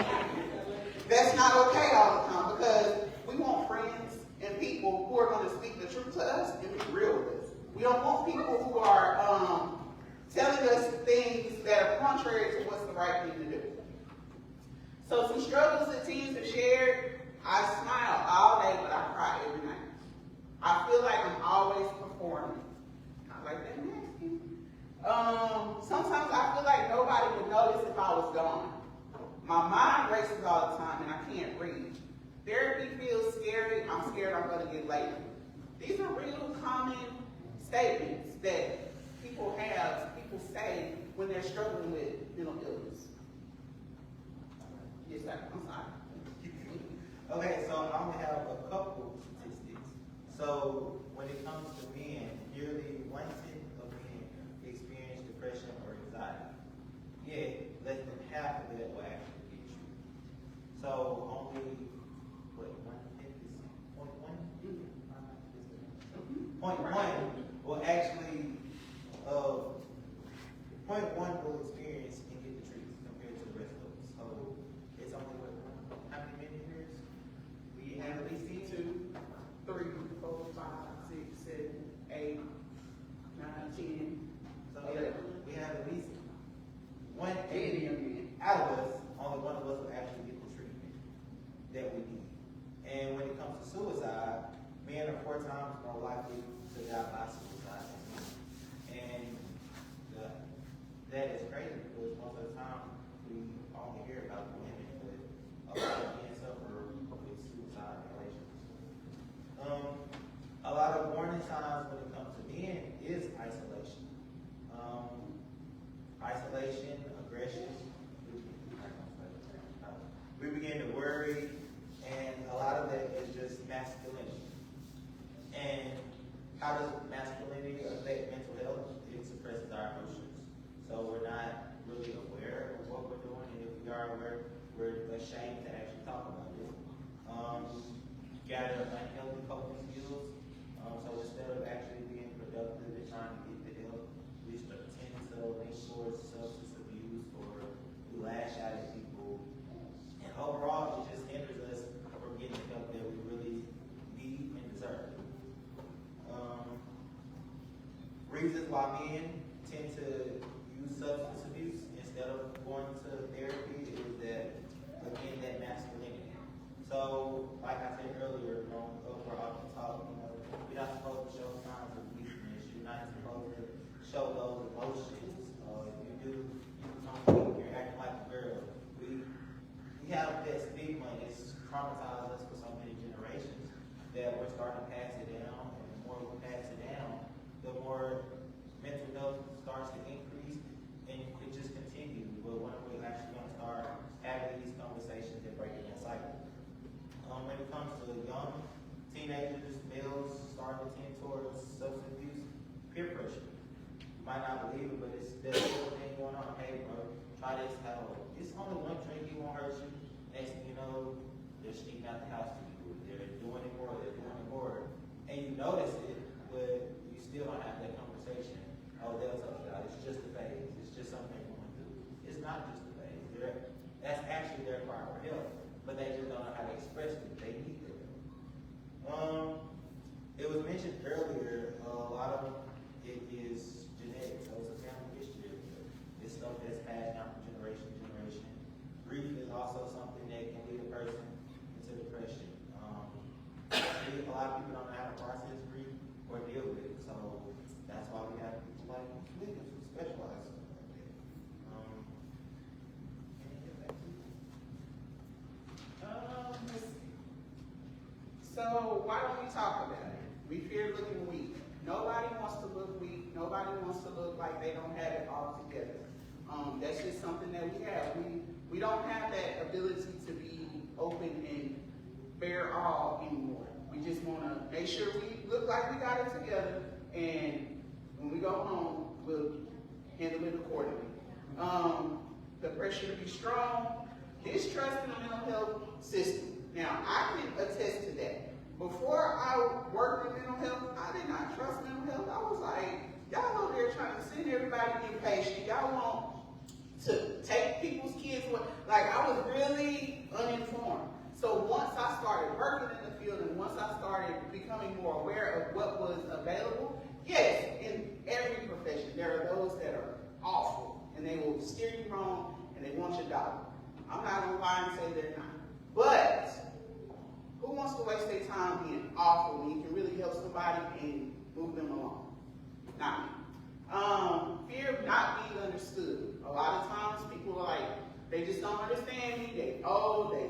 it. That's not okay all the time, because we want friends and people who are going to speak the truth to us and be real with us. We don't want people who are telling us things that are contrary to what's the right thing to do. So some struggles that teens have shared, I smile all day, but I cry every night. I feel like I'm always performing. I like that nasty. Sometimes I feel like nobody would notice if I was gone. My mind races all the time and I can't breathe. Therapy feels scary. I'm scared I'm going to get laid. These are real common statements that people say when they're struggling with mental illness. Yes, sir. I'm sorry. Okay, so I'm gonna have a couple statistics. So when it comes to men, nearly 1/10 of men experience depression or anxiety. Yet less than half of that will actually get treated. So only what 1/10 is 0.1? 0.1 will actually 0.1 will experience and get the treatment compared to the rest of us. So it's only what, how many years? We have at least 2, 3, 4, 5, 6, 7, 8, 9, 10. So we have at least one Million. out of us, only one of us will actually get the treatment that we need. And when it comes to suicide, men are 4 times more likely to die by suicide than women. And that is crazy, because most of the time we only hear about the women, but a lot of men suffer with suicide relations. A lot of warning signs when it comes to men is isolation. Isolation, aggression. We begin to worry, and a lot of that is just masculinity. And how does masculinity affect mental health? It suppresses our emotions. So we're not really aware of what we're doing, and if we are aware, we're ashamed to actually talk about it. Gather unhealthy coping skills. So instead of actually being productive and trying to get the help, we tend to lean towards substance abuse, or we lash out at people. And overall, it just hinders us from getting the help that we really need and deserve. Reasons why men tend to use substance abuse instead of going to therapy is that, again, that masculinity. So, like I said earlier, we're often taught, you're not supposed to show signs of weakness. You're not supposed to show those emotions. If you do, you become weak. You're acting like a girl. We have that stigma, and it's traumatized us for so many generations that we're starting to pass it down. And the more we pass it down, the more mental health starts to increase, and it just continues. But when we're actually going to start having these conversations and breaking that cycle. When it comes to young teenagers, males starting to tend towards substance abuse, peer pressure. You might not believe it, but there's still a thing going on. Hey, bro, try this. It's only one drink, it won't hurt you. Next thing you know, they're sneaking out the house to you. They're doing it more. And you notice it, but you still don't have that conversation. Oh, they'll tell you that. It's just a phase. It's just something they're going through. It's not just a phase. That's actually their cry for help, but they just don't know how to express it. They need it. It was mentioned earlier, a lot of it is genetic, so it's a family history. It's stuff that's passed down from generation to generation. Grief is also something that can lead a person into depression. A lot of people don't know how to process grief or deal with it, so that's why we have people like Williams who specialize in that. Let's see. So why don't we talk about it? We fear looking weak. Nobody wants to look weak. Nobody wants to look like they don't have it all together. That's just something that we have. We don't have that ability to be open and bare all anymore. We just want to make sure we look like we got it together, and when we go home, we'll handle it accordingly. the pressure to be strong, distrust in the mental health system. Now, I can attest to that. Before I worked in mental health, I did not trust mental health. I was like, y'all over there trying to send everybody inpatient. Y'all want to take people's kids away. Like, I was really uninformed. So once I started working in the field and once I started becoming more aware of what was available, yes, in every profession, there are those that are awful and they will steer you wrong and they want your dollar. I'm not going to lie and say they're not. But who wants to waste their time being awful when you can really help somebody and move them along? Not me. Fear of not being understood. A lot of times people are like, they just don't understand me. They old, they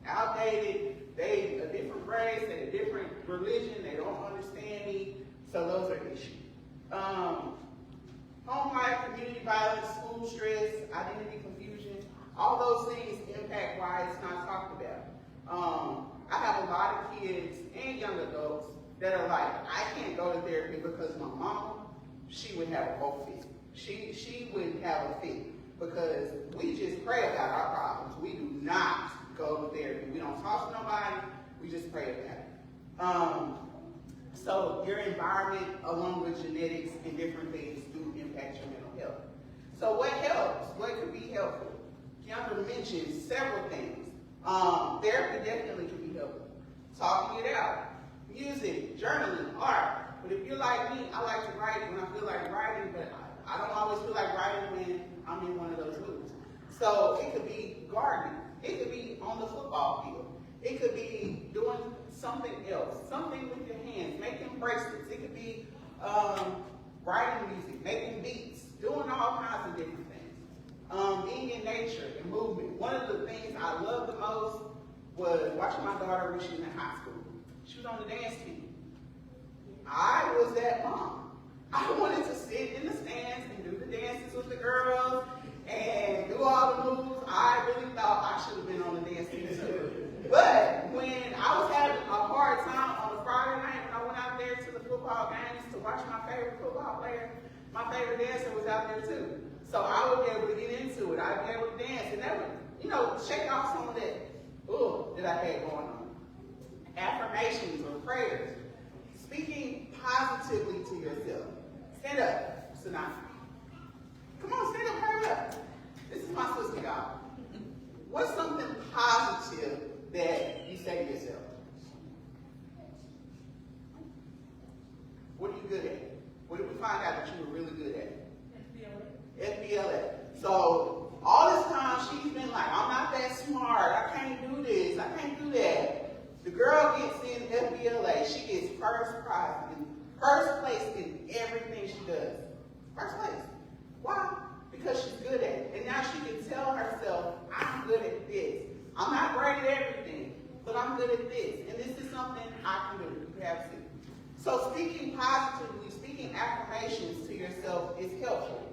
outdated, they a different race, they a different religion, they don't understand me. So those are issues. Home life, community violence, school stress, identity confusion, all those things impact why it's not talked about. I have a lot of kids and young adults that are like, I can't go to therapy because my mama, she would have a whole fit. She would have a fit because we just pray about our problems. We do not go to therapy. We don't talk to nobody. We just pray about it. So your environment, along with genetics and different things, do impact your mental health. So what helps? What could be helpful? Keandra mentioned several things. Therapy definitely can be helpful. Talking it out. Music, journaling, art. But if you're like me, I like to write when I feel like writing, but I don't always feel like writing when I'm in one of those moods. So it could be gardening. It could be on the football field. It could be doing something else, something with your hands, making bracelets. It could be writing music, making beats, doing all kinds of different things. Being in nature and movement. One of the things I loved the most was watching my daughter when she was in high school. She was on the dance team. I was that mom. I wanted to sit in the stands and do the dances with the girls and do all the moves. I really thought I should have been on the dance team too. But when I was having a hard time on a Friday night when I went out there to the football games to watch my favorite football player, my favorite dancer was out there too. So I would be able to get into it. I'd be able to dance. And that would, shake off some of that that I had going on. Affirmations or prayers. Speaking positively to yourself. Stand up, Sanaa. Come on, stand up, hurry up. This is my sister, y'all. What's something positive that you say to yourself? What are you good at? What did we find out that you were really good at? FBLA. So all this time she's been like, I'm not that smart. I can't do this. I can't do that. The girl gets in FBLA. She gets first place in everything she does. First place. Why? Because she's good at it. And now she can tell herself, I'm good at this. I'm not great at everything, but I'm good at this. And this is something I can do. You have to. So speaking positively, speaking affirmations to yourself is helpful.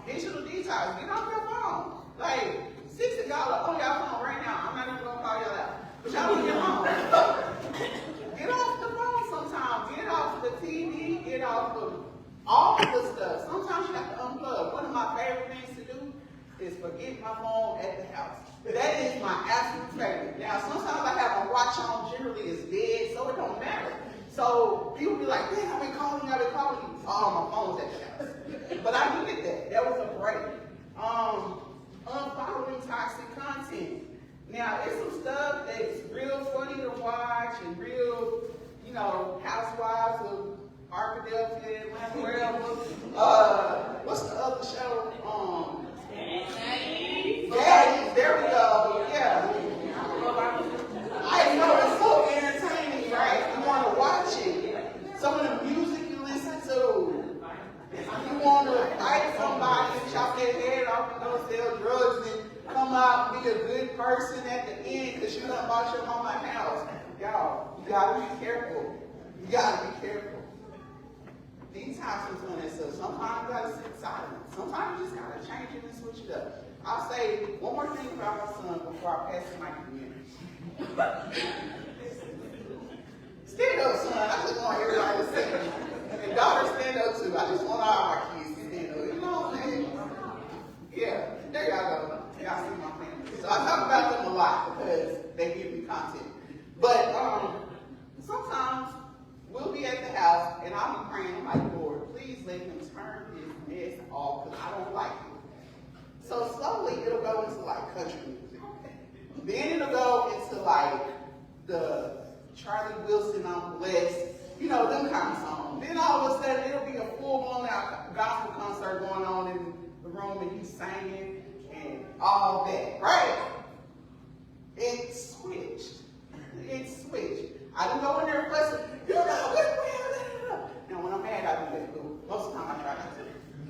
Digital detox, get off your phone. Like, 6 of y'all are on your phone right now. I'm not even going to call y'all out. But y'all on your phone. Get off the phone sometimes. Get off the TV. Get off of all the stuff. Sometimes you have to unplug. One of my favorite things to do is forget my phone at the house. That is my absolute favorite. Now, sometimes I have my watch on, generally it's dead, so it don't matter. So people be like, man, I've been calling you. Oh, my phone's at the house. But I needed that. That was a break. Unfollowing toxic content. Now, it's some stuff that's real funny to watch and real, housewives of Arkadelphia, Atlanta, wherever. What's the other show? Daddies. There we go. Yeah. I know, it's so entertaining, right? You want to watch it. Some of the music you listen to. You want to fight somebody and chop their head off and go sell drugs and come out and be a good person at the end because you done bought your mama a house. Y'all, you got to be careful. You got to be careful. Detoxing from that stuff. Sometimes you got to sit silent. Sometimes you just got to change it and switch it up. I'll say one more thing about my son before I pass the mic to you. Stand up, son. I just want everybody to stand up. And daughters stand up too. I just want all my kids to stand up. You know what I'm saying? Yeah. I don't like it. So slowly it'll go into like country music. Then it'll go into like the Charlie Wilson on Bless, you know, them kind of songs. Then all of a sudden it'll be a full-blown out gospel concert going on in the room and you singing and all that, right? It switched. It switched. I didn't go in there fussing, you know, now when I'm mad I do that, but most of the time I try not to.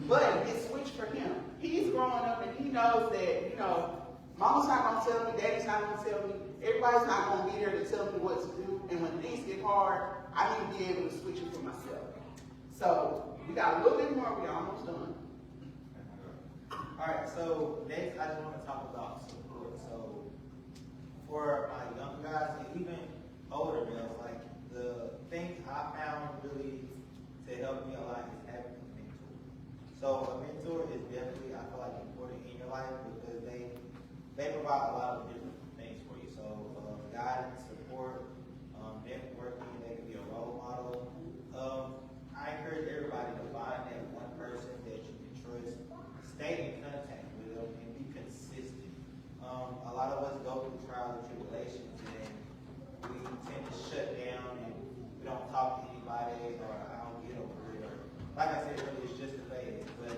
But it switched for him. He's growing up and he knows that, you know, mama's not gonna tell me, daddy's not gonna tell me, everybody's not gonna be there to tell me what to do. And when things get hard, I need to be able to switch it for myself. So we got a little bit more, we're almost done. Alright, so next I just want to talk about support. So for my young guys and even older males, like the things I found really to help me a lot is having a mentor. So a mentor is definitely, I feel like, important in your life because they provide a lot of different things for you. So guidance, support, networking, they can be a role model. I encourage everybody to find that one person that you can trust, stay in contact with them, and be consistent. A lot of us go through trials and tribulations, and we tend to shut down, and we don't talk to anybody, or I don't get over it, or like I said earlier, it's just a phase. But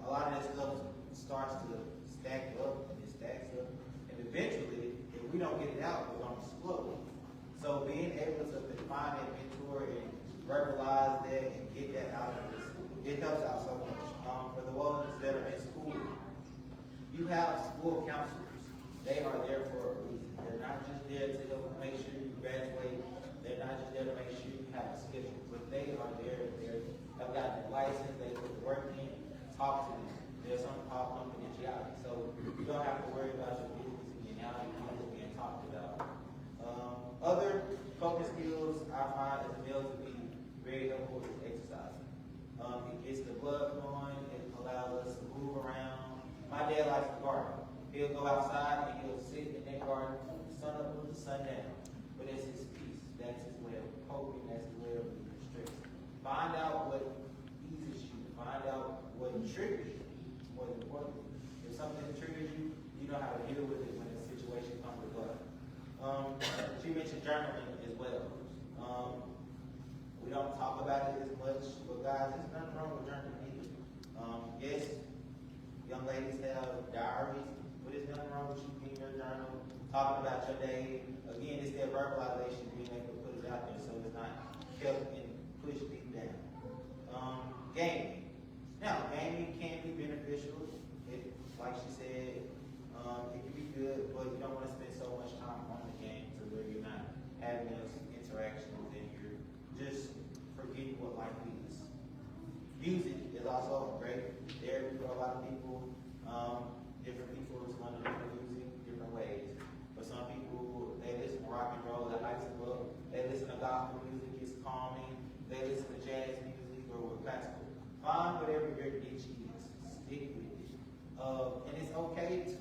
a lot of that stuff starts to stack up, and it stacks up, and eventually, if we don't get it out, we're going to explode. So being able to find that mentor and verbalize that and get that out of us, it helps out so much. For the ones that are in school, you have school counselors. They are there for a reason. They're not just there to help make sure you graduate. They're not just there to make sure you have a schedule, but they are there. They have gotten their license. They put the work in. Talk to them. There's something called confidentiality. So you don't have to worry about your business being out in public being talked about. Other focus skills I find as a male to be very helpful is exercising. It gets the blood flowing. It allows us to move around. My dad likes to garden. He'll go outside and he'll sit in that garden from the sun up to the sun down. But it's his peace. That's his way of coping. That's his way of being stressed. Find out what eases you. Find out what triggers you. More importantly, if something triggers you, you know how to deal with it when the situation comes about. She mentioned journaling as well. We don't talk about it as much, but guys, there's nothing wrong with journaling either. Yes, young ladies have diaries, but there's nothing wrong with you being your journal, talking about your day. Again, it's that verbalization, being able to put it out there so it's not kept and pushed deep down. Gaming. Now, gaming can be beneficial. It, like she said, it can be good, but you don't want to spend so much time on the game to where you're not having those interactions and you're just forgetting what life is. Music is also great therapy for a lot of people. Different people respond to different music different ways. For some people, they listen to rock and roll that hypes them up. They listen to gospel music, it's calming. They listen to jazz music or classical. Find whatever your niche is. Stick with it. And it's okay to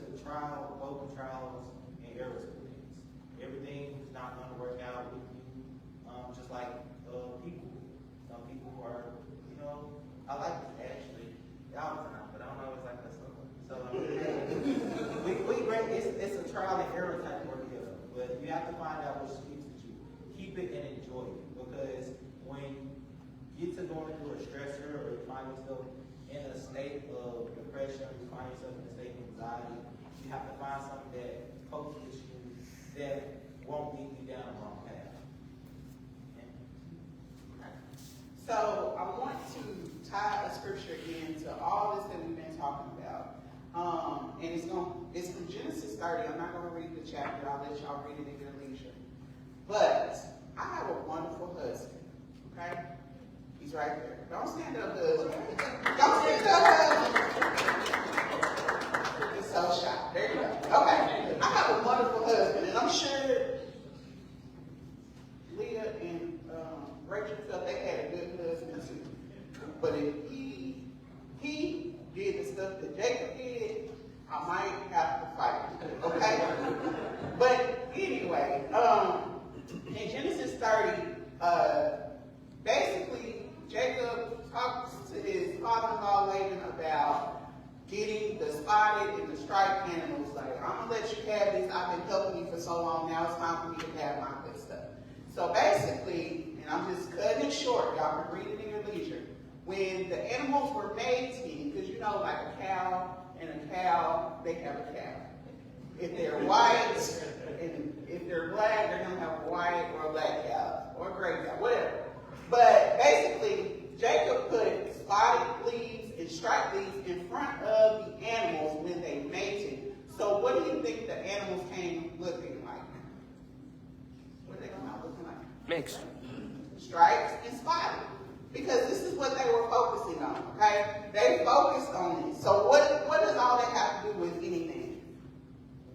go through trials and errors with things. Everything is not going to work out with you, just like people. Some people are, you know, I like this actually, all the time, but I don't always like that stuff. So it's a trial and error type of ordeal, but you have to find out what speaks to you. Keep it and enjoy it, because when you get to going through a stressor or you find yourself in a state of depression, or you find yourself in a state of anxiety, you have to find something that copes with you that won't lead you down the wrong path. So I want to tie a scripture into all this that we've been talking about. And it's from Genesis 30. I'm not going to read the chapter. I'll let y'all read it in your leisure. But I have a wonderful husband. Okay? He's right there. Don't stand up, husband. Don't stand up, husband. He's so shy. There you go. Okay. I have a wonderful husband, and I'm sure Leah and Rachel felt they had a good husband too. But if he did the stuff that Jacob did, I might have to fight him. Okay? But anyway, in Genesis 30, basically Jacob talks to his father-in-law Lavine about getting the spotted and the striped animals. Like, I'm gonna let you have this. I've been helping you for so long. Now it's time for me to have my good stuff. So basically, and I'm just cutting it short, y'all can read it in your leisure. When the animals were mating, because you know, like a cow and a cow, they have a cow. If they're white and if they're black, they're gonna have a white or a black cow or a gray cow, whatever. But basically, Jacob put spotted leaves and striped leaves in front of the animals when they mated. So what do you think the animals came looking like? What did they come out looking like? Mixed. Striped and spotted. Because this is what they were focusing on, okay? They focused on it. So what does all that have to do with anything?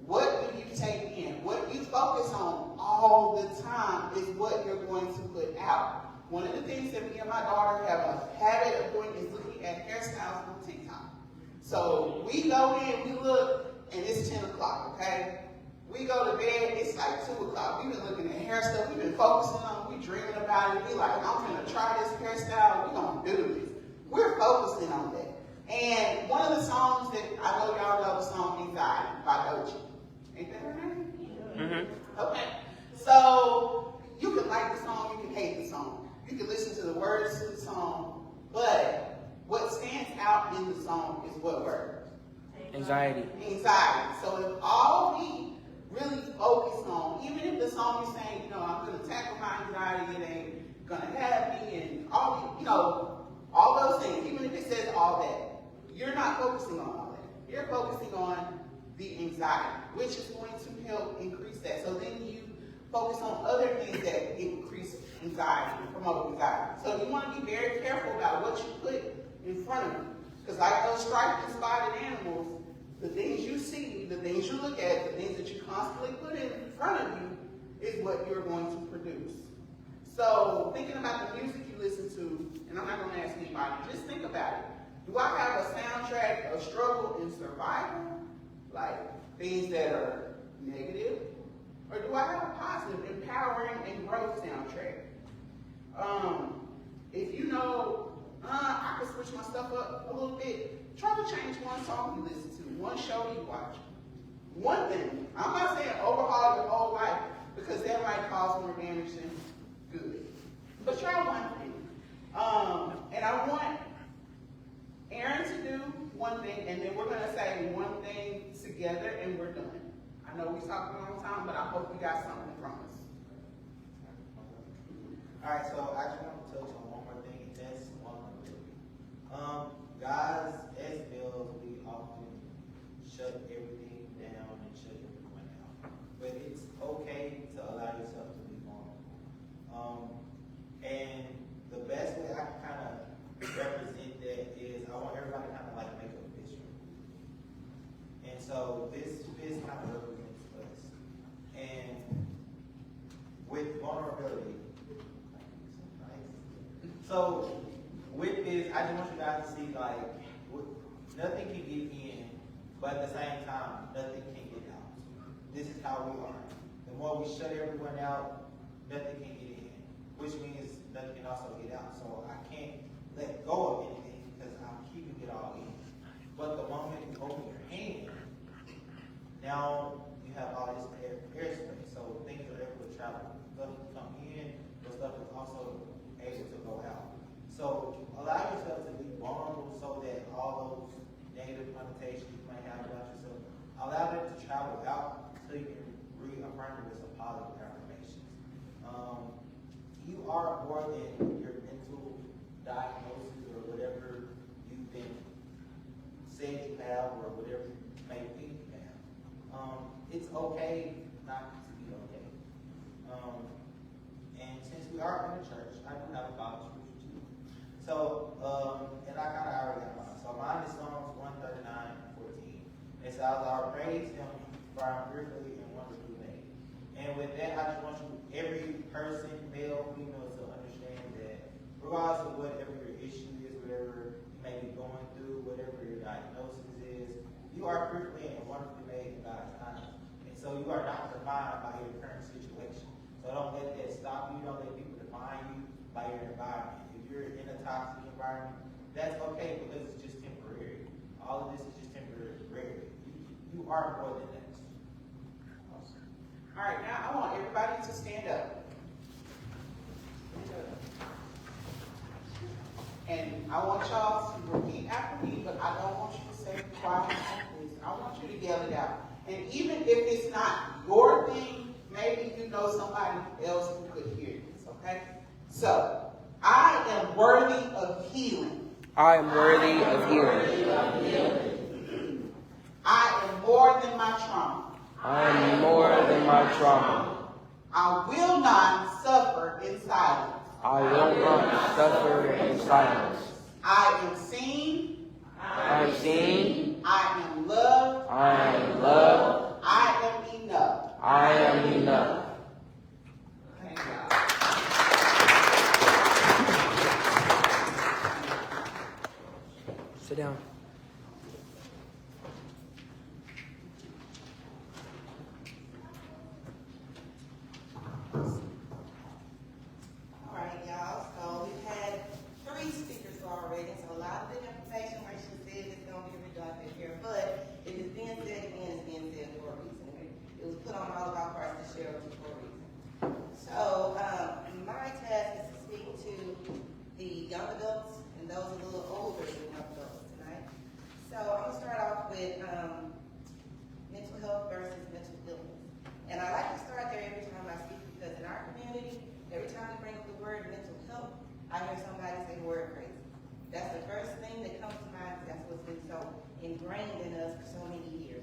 What do you take in? What you focus on all the time is what you're going to put out. One of the things that me and my daughter have a habit of doing is looking at hairstyles on TikTok. So we go in, we look, and it's 10 o'clock, okay? We go to bed, it's like 2 o'clock. We've been looking at hair stuff, we've been focusing on, we dreaming about it. We like, I'm gonna try this hairstyle, we're gonna do this. We're focusing on that. And one of the songs that I know y'all know the song Anxiety by Doja. Ain't that her name? Mm-hmm. Okay. So you can like the song, you can hate the song. You can listen to the words to the song, but what stands out in the song is what word? Anxiety. Anxiety. So if all we really focus on, even if the song is saying, you know, I'm going to tackle my anxiety, it ain't going to have me, and all, you know, all those things, even if it says all that, you're not focusing on all that. You're focusing on the anxiety, which is going to help increase that. So then you focus on other things that increase anxiety, promote anxiety. So you want to be very careful about what you put in front of you. Because like those striped and spotted animals, the things you see, the things you look at, the things that you constantly put in front of you is what you're going to produce. So thinking about the music you listen to, and I'm not going to ask anybody, just think about it. Do I have a soundtrack of struggle and survival, like things that are negative? Or do I have a positive, empowering, and growth soundtrack? If you know, I can switch my stuff up a little bit, try to change one song you listen to, one show you watch. One thing. I'm not saying overhaul your whole life, because that might cause more damage than good. But try one thing. And I want Aaron to do one thing, and then we're going to say one thing together, and we're done. I know we talked a long time, but I hope we got something from us. All right, so I just want to touch on one more thing, and that's vulnerability. Guys, as males, we often shut everything down and shut everyone out. But it's okay to allow yourself to be vulnerable. And the best way I can kind of represent that is I want everybody to kind of like make a fist. And so this fist kind of represents us. And with vulnerability, so with this, I just want you guys to see like nothing can get in, but at the same time, nothing can get out. This is how we are. The more we shut everyone out, nothing can get in, which means nothing can also get out. So I can't let go of anything because I'm keeping it all in. But the moment you open your hand, now you have all this airspace. So things are able to travel. Stuff can come in, but stuff is also able to go out. So allow yourself to be vulnerable so that all those negative connotations you might have about yourself, allow them to travel out so you can reaffirm it with some positive affirmations. You are more than your mental diagnosis or whatever you've been said you have or whatever you may think you have. It's okay not to be okay. And since we are in the church, I do have a Bible scripture too. So, and I kind of already got mine. So mine is Psalms 139:14. It says, "I'll praise Him, for I'm fearfully and wonderfully made." And with that, I just want you, every person, male, female, to understand that regardless of whatever your issue is, whatever you may be going through, whatever your diagnosis is, you are fearfully and wonderfully made in God's eyes. And so you are not defined by your current situation. So don't let that stop you. Don't let people define you by your environment. If you're in a toxic environment, that's okay because it's just temporary. All all of this is just temporary. You are more than that. All right, now I want everybody to stand up. And I want y'all to repeat after me, but I don't want you to say quiet. I want you to yell it out. And even if it's not your thing, maybe you know somebody else who could hear this, okay? So, I am worthy of healing. I am worthy of healing. I am more than my trauma. I am more than my trauma. I will not suffer in silence. I will not suffer in silence. I am seen. I am seen. I am loved. I am loved. I am enough. I am enough. Thank God. Sit down. All right, y'all, so we've had 3 speakers already, so a lot of the information, like she said, is gonna be redundant here, but it is being said again, it's being said for a reason. It was put on all of our parts to share with you for a reason. So, my task is to speak to the young adults and those a little older than young adults tonight. So, I'm gonna start off with, mental health versus mental illness. And I like to start there every time I speak because in our community, every time we bring up the word mental health, I hear somebody say the word crazy. That's the first thing that comes to mind because that's what's been so ingrained in us for so many years.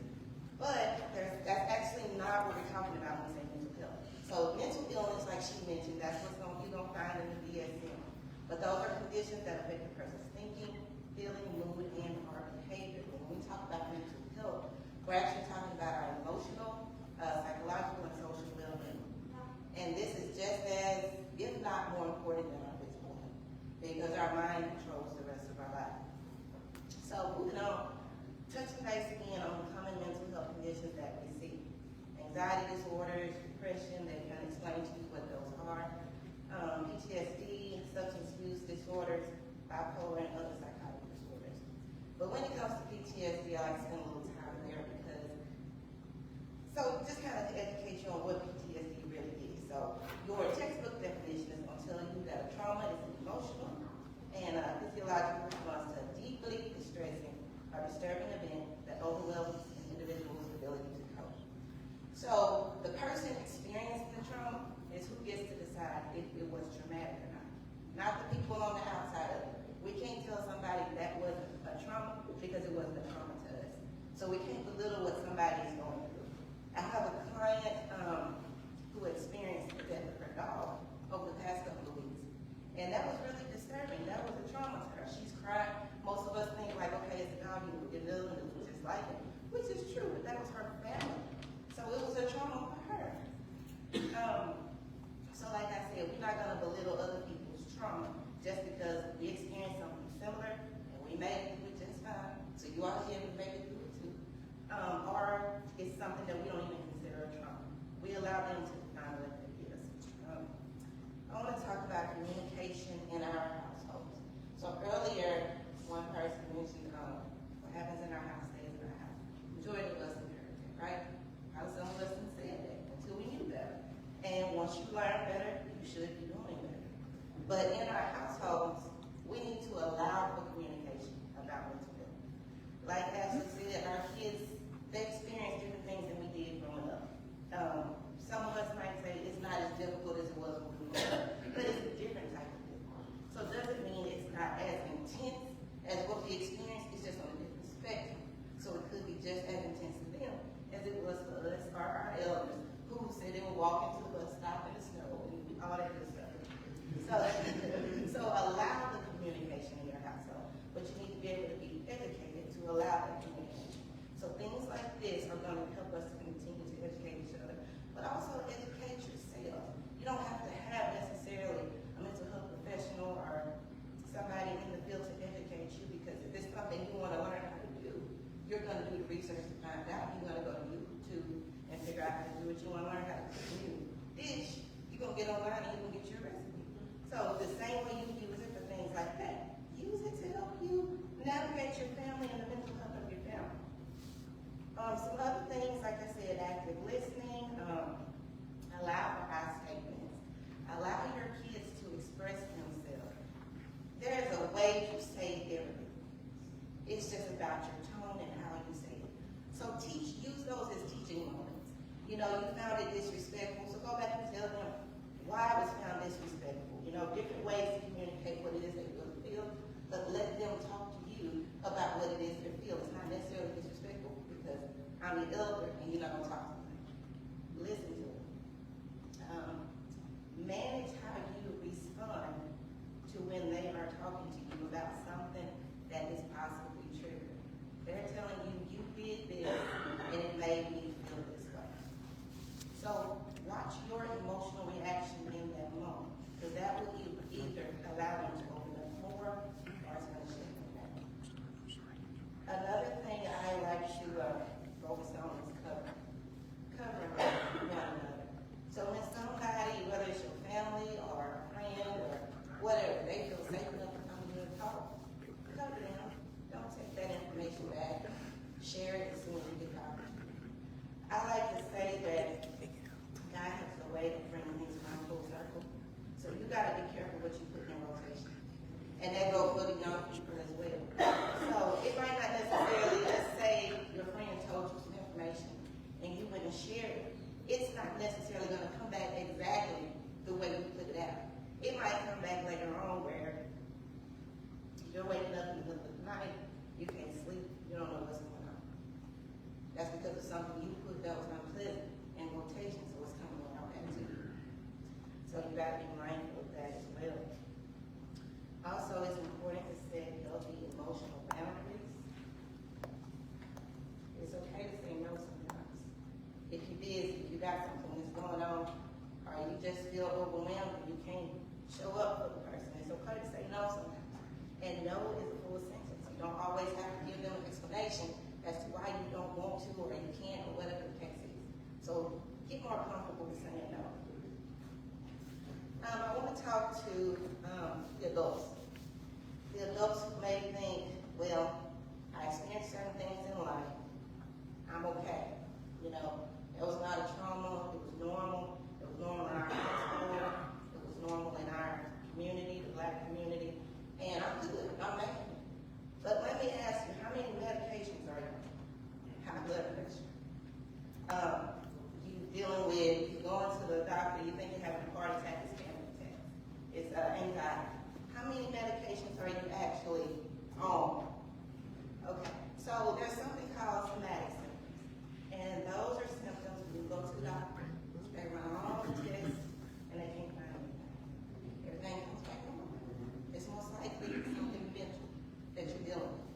But that's actually not what we're talking about when we say mental health. So mental illness, like she mentioned, that's what you're going to find in the DSM. But those are conditions that affect the person's thinking, feeling, mood, and or behavior. When we talk about mental health, we're actually talking about our emotional, psychological, and social well-being. And this is just as, if not more important than our physical health, because our mind controls the rest of our life. So moving on, touching base again on the common mental health conditions that we see. Anxiety disorders, depression, they can explain to you what those are. PTSD, substance use disorders, bipolar, and other psychotic disorders. But when it comes to PTSD, I like to spend a little time there because, so just kind of to educate you on what PTSD really is. So your textbook definition is going to tell you that a trauma is an emotional and physiological response to a deeply distressing or disturbing event that overwhelms an individual's ability to cope. So the person experiencing the trauma is who gets to decide if it was traumatic or not the people on the outside of it. We can't tell somebody that wasn't a trauma because it wasn't a trauma to us. So we can't belittle what somebody is going through. I have a client who experienced the death of her dog over the past couple of weeks. And that was really disturbing. That was a trauma to her. She's cried. Most of us think like, okay, it's a dog, you're living just like it, which is true, but that was her family. So it was a trauma for her. So like I said, we're not gonna belittle other people's trauma just because we experienced something similar and we made it through it just fine. So you ought to be able to make it through it too. Or it's something that we don't even consider a trauma. We allow them to define what it is. I want to talk about communication in our households. So earlier, one person mentioned what happens in our house stays in our house. Majority of us inherit it, right? How some of us didn't say that until we knew better. And once you learn better, you should be doing better. But in our households, we need to allow for communication about mental health. Like Ashley said, our kids, they experience different things than we did growing up. Some of us might say it's not as difficult as it was when we were growing up, but it's a different type of difficult. So it doesn't mean it's not as intense as what we experienced, it's just on a different spectrum. So it could be just as intense to them as it was for us or our elders who said they would walk into the bus stop in the snow and all that good stuff. So allow the communication in your household, but you need to be able to be educated to allow that communication. So things like this are going to help us to continue to educate each other, but also educate yourself. You don't have to have necessarily a mental health professional or somebody in the field to educate you, because if it's something you want to learn how to do, you're going to do the research to find out. You're going to go to YouTube and figure out how to do it. You want to learn how to cook a new dish, you're going to get online and you're going to get your recipe. So the same way you use it for things like that, use it to help you navigate your family and the mental health of your you know, you found it disrespectful, so go back and tell them why it was found disrespectful. You know, different ways to communicate what it is they really feel, but let them talk to you about what it is they feel. It's not necessarily disrespectful because I'm the elder and you're not gonna talk to me. Listen to them. Manage how you respond to when they are talking to you about something that is possibly true. They're telling you, you did this and it made me feel this way. So watch your emotional reaction in that moment, because that will either allow them to open up more or it's going to shut them down. Another thing I like to focus on is covering one another. So when somebody, whether it's your family or a friend or whatever, they feel safe enough to come to you and talk, cover them. Don't take that information back. Share it as soon as you get the opportunity. I like to say that God has a way of bringing things around full circle. So you got to be careful what you put in rotation. And that goes for the young people as well. So it might not necessarily, let's say your friend told you some information and you went and shared it. It's not necessarily going to come back exactly the way you put it out. It might come back later on where you're waking up in the middle of the night, you can't sleep, you don't know what's going on. That's because of something you put that was unpleasant in rotation, so it's coming around back to you. So you got to be mindful of that as well. Also, it's important to set healthy emotional boundaries. It's okay to say no sometimes. If you're busy, if you got something that's going on, or you just feel overwhelmed and you can't show up for the person, it's okay to say no sometimes. And no is a full sentence. You don't always have to give them an explanation as to why you don't want to or you can't or whatever the case is. So get more comfortable with saying no. I want to talk to the adults. The adults who may think, well, I experienced certain things in life. I'm okay. You know, it was not a trauma. It was normal. It was normal in our household. It was normal in our community, the Black community. And I'm good. I'm making it. But let me ask you, how many medications are you on? High blood pressure. You dealing with, you're going to the doctor, you think you're having a heart attack, it's panic attack. It's anxiety. How many medications are you actually on? Okay, so there's something called somatic symptoms. And those are symptoms when you go to the doctor, they run all the tests, and they can't find anything. Everything comes back normal. It's most likely something mental that you're dealing with.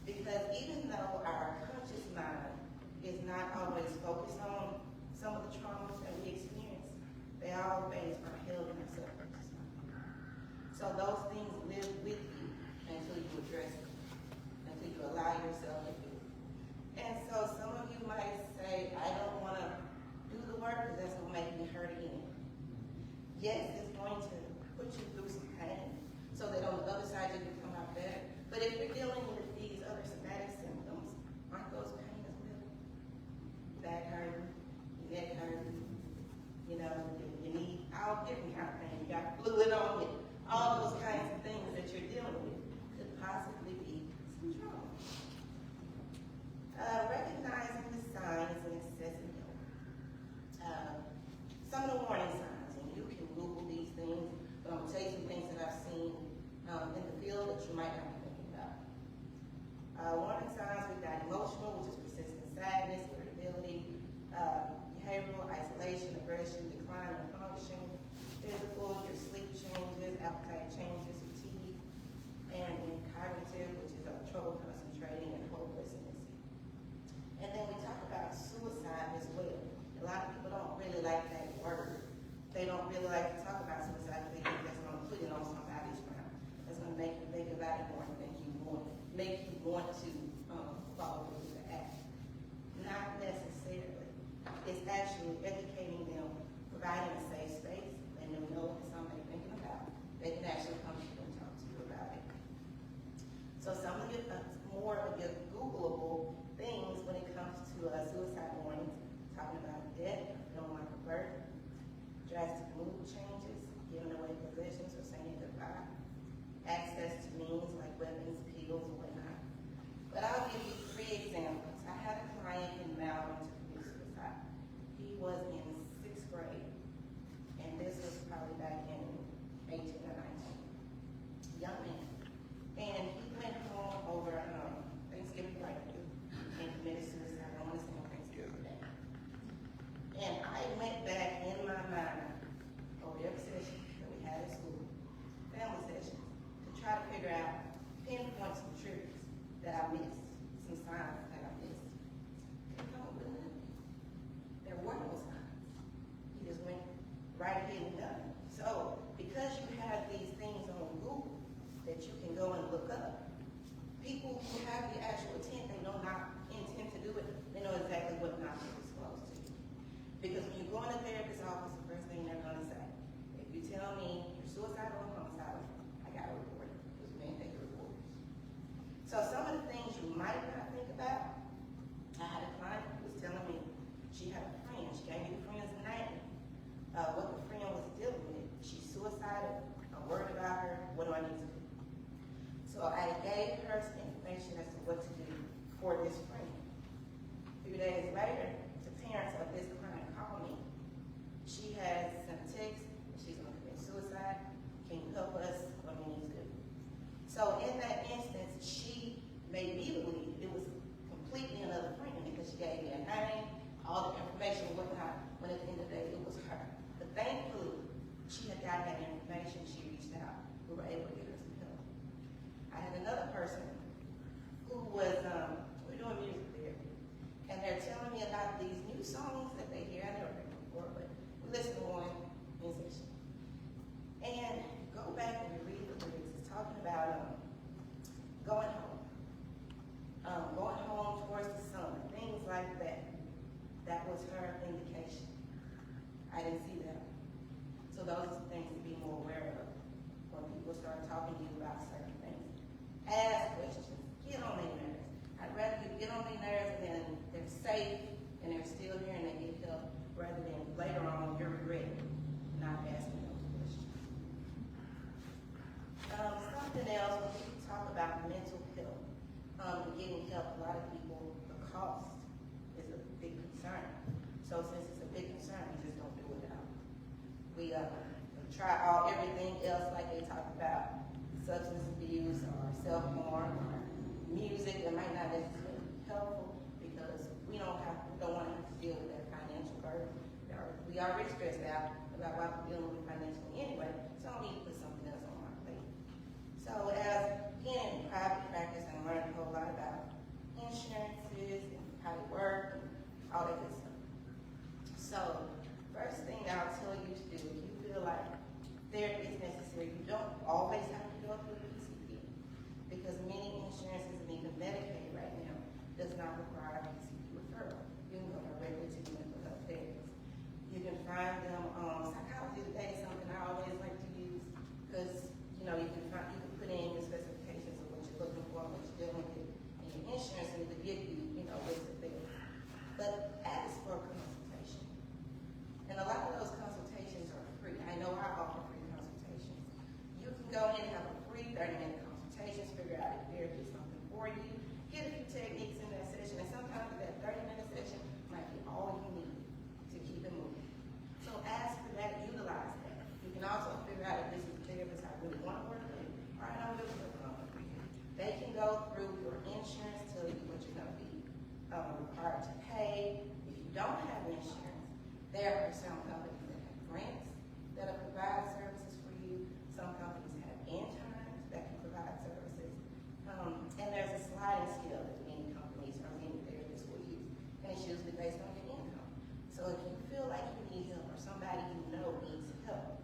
Because even though our conscious mind is not always focused on some of the traumas that we experience, they always are held in our subconscious mind. So those things live with you until you address it, until you allow yourself to do it. And so some of you might say, I don't want to do the work because that's going to make me hurt again. Yes, it's going to put you through some pain so that on the other side you can come out better. But if you're dealing with these other somatic symptoms, aren't those pain as well? Back hurting, your neck hurting, you know, your knee, all different kind of pain. You got fluid on it. All those kinds of things that you're dealing with could possibly be some trauma. Recognizing the signs and excessive help. Some of the warning signs, and you can Google these things, but I'm going to tell you some things that I've seen in the field that you might not be thinking about. Warning signs, we've got emotional, which is persistent sadness, irritability, behavioral, isolation, aggression, decline in function, physical, your sleep changes, appetite changes, fatigue, and cognitive, which is trouble concentrating and hopelessness. And then we talk about suicide as well. A lot of people don't really like that word. They don't really like to talk about suicide because they think that's going to put it on somebody's ground. That's going to make you think about it more and make you want to follow through the act. Not necessarily. It's actually educating them, providing a safe space, letting them know it's something they're thinking about. They can actually come to you and talk to you about it. So some of the more of your Googleable things when it comes to suicide warnings, talking about death, feeling like a burden, drastic mood changes, giving away possessions or saying goodbye, access to means like weapons, pills, and whatnot. But I'll give you 3 examples. I had a client in Melbourne to commit suicide. for this friend. A few days later, the parents of this client called me. She has sent a text, she's gonna commit suicide. Can you help us? What do we need to do? So in that instance, she made me believe it was completely another friend because she gave me a name, all the information and whatnot, when at the end of the day, it was her. But thankfully, she had gotten that information, she reached out, we were able to get her some help. I had another person who was, we're doing music therapy, and they're telling me about these new songs that they hear. I never heard them before, but we listened to one in session. And go back and read the lyrics. It's talking about going home towards the sun, things like that. That was her indication. I didn't see that. So those are some things to be more aware of when people start talking to you about certain things. Ask questions. Get on their nerves. I'd rather you get on their nerves and then they're safe and they're still here and they get help rather than later on you're regretting not asking those questions. Something else, when people talk about mental health and getting help, a lot of people, the cost is a big concern. So since it's a big concern, we just don't do it out. We try everything else like they talk about, substance abuse or self-harm or music that might not necessarily be helpful because we don't want to have to deal with that financial burden. We already stressed out about why we're dealing with financially anyway, so I don't need to put something else on my plate. So as being in private practice, I learned a whole lot about insurances and how they work and all that good stuff. So first thing I'll tell you to do, if you feel like therapy is necessary, you don't always have to go through PCP because many insurances and even Medicaid right now does not require a PCP referral. You can go directly to the mental health therapist. You can find them on Psychology Today, something I always like to use because you can put in your specifications of what you're looking for, what you're dealing with, and your insurance and to give you, list of things. But ask for a consultation. And a lot of those consultations are free. I know I offer free consultations. You can go in and have a free 30-minute consultation, figure out if therapy is something for you, get a few techniques in that session, and sometimes that 30-minute session might be all you need to keep it moving. So ask for that, utilize that. You can also figure out if this is a therapist I really want to work with, or I don't really want to work with. They can go through your insurance, tell you what you're going to be required to pay. If you don't have insurance, there are some companies that have grants that provide services for you. Some companies have interns that can provide services. And there's a sliding scale that many companies or many therapists will use. And it's usually based on your income. So if you feel like you need help or somebody you know needs help,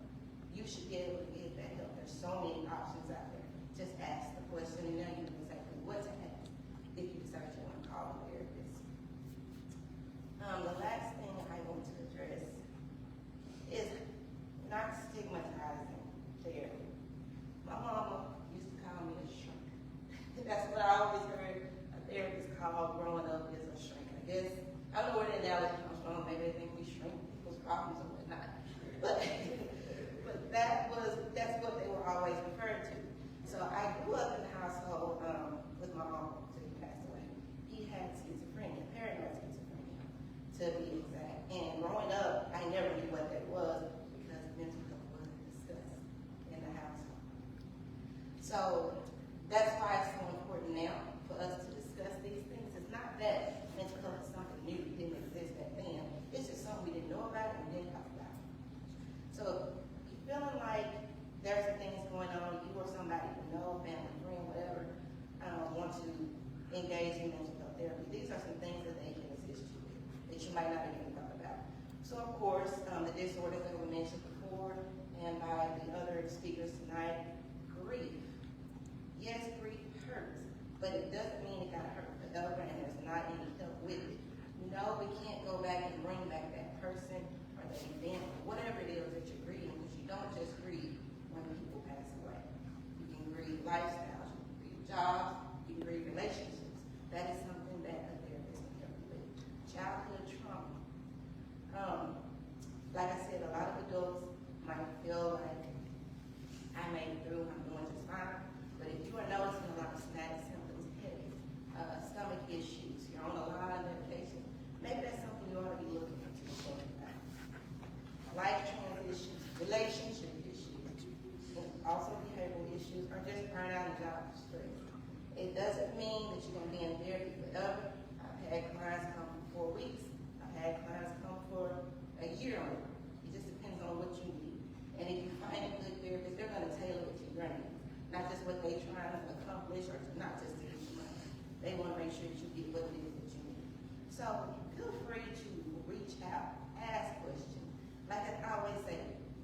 you should be able to get that help. There's so many options out there. Just ask the question and then you know exactly what to ask if you decide you want to call a therapist. The last thing I want to address is not stigmatizing therapy. My mama used to call me a shrink. That's what I always heard a therapist called growing up is a shrink. I guess, I don't know where the analogy comes from. Maybe they think we shrink people's problems or whatnot. But that's what they were always referred to. So I grew up in a household with my uncle until he passed away. He had schizophrenia, paranoid schizophrenia, to be exact. And growing up, I never knew what that was because mental health wasn't discussed in the household. So that's why it's so important now for us to discuss these things. It's not that mental health is something new, it didn't exist back then. It's just something we didn't know about and we didn't talk about. So if you're feeling like there's some things going on, you or somebody you know, family, friend, whatever, want to engage in mental health therapy, these are some things that they can assist you with that you might not have even thought about. So of course, the disorders that were mentioned before and by the other speakers tonight, grief. Yes, grief hurts, but it doesn't mean it got to hurt forever and there's not any help with it. No, we can't go back and bring back that person or that event or whatever it is that you're grieving, because you don't just grieve when people pass away. You can grieve lifestyles, you can grieve jobs, you can grieve relationships. That is something that a therapist can help you with. Childhood trauma. Like I said, a lot of adults might feel like I made it through, I'm doing just fine. But if you are noticing a lot of somatic symptoms, headaches, stomach issues, So feel free to reach out, ask questions. Like I always say,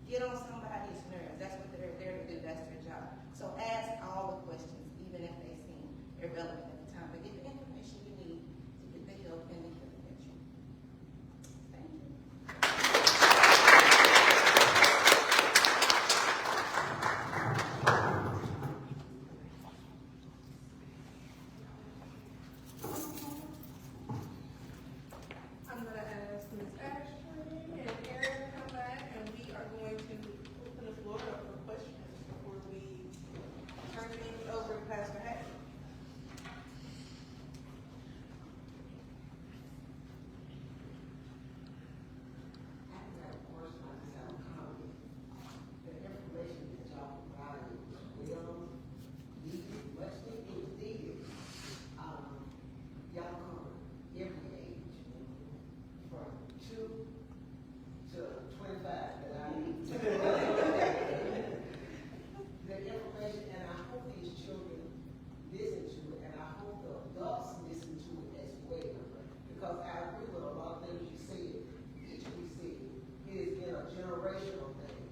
get on somebody's nerves. That's what they're there to do. That's their job. So ask all the questions, even if they seem irrelevant at the time. But get the information you need to get the help and the healing that you need. Thank you. I'm gonna ask Ms. Ashley and Aaron to come back, and we are going to open the floor up for questions before we turn things over to Pastor Hattie. I have a question, I just have a comment. The information that y'all provided was well needed, much needed. Y'all covered every age, from 2 to 25 that I need. The information, and I hope these children listen to it, and I hope the adults listen to it as well. Because I agree with a lot of things you said, each we said, it has been a generational thing,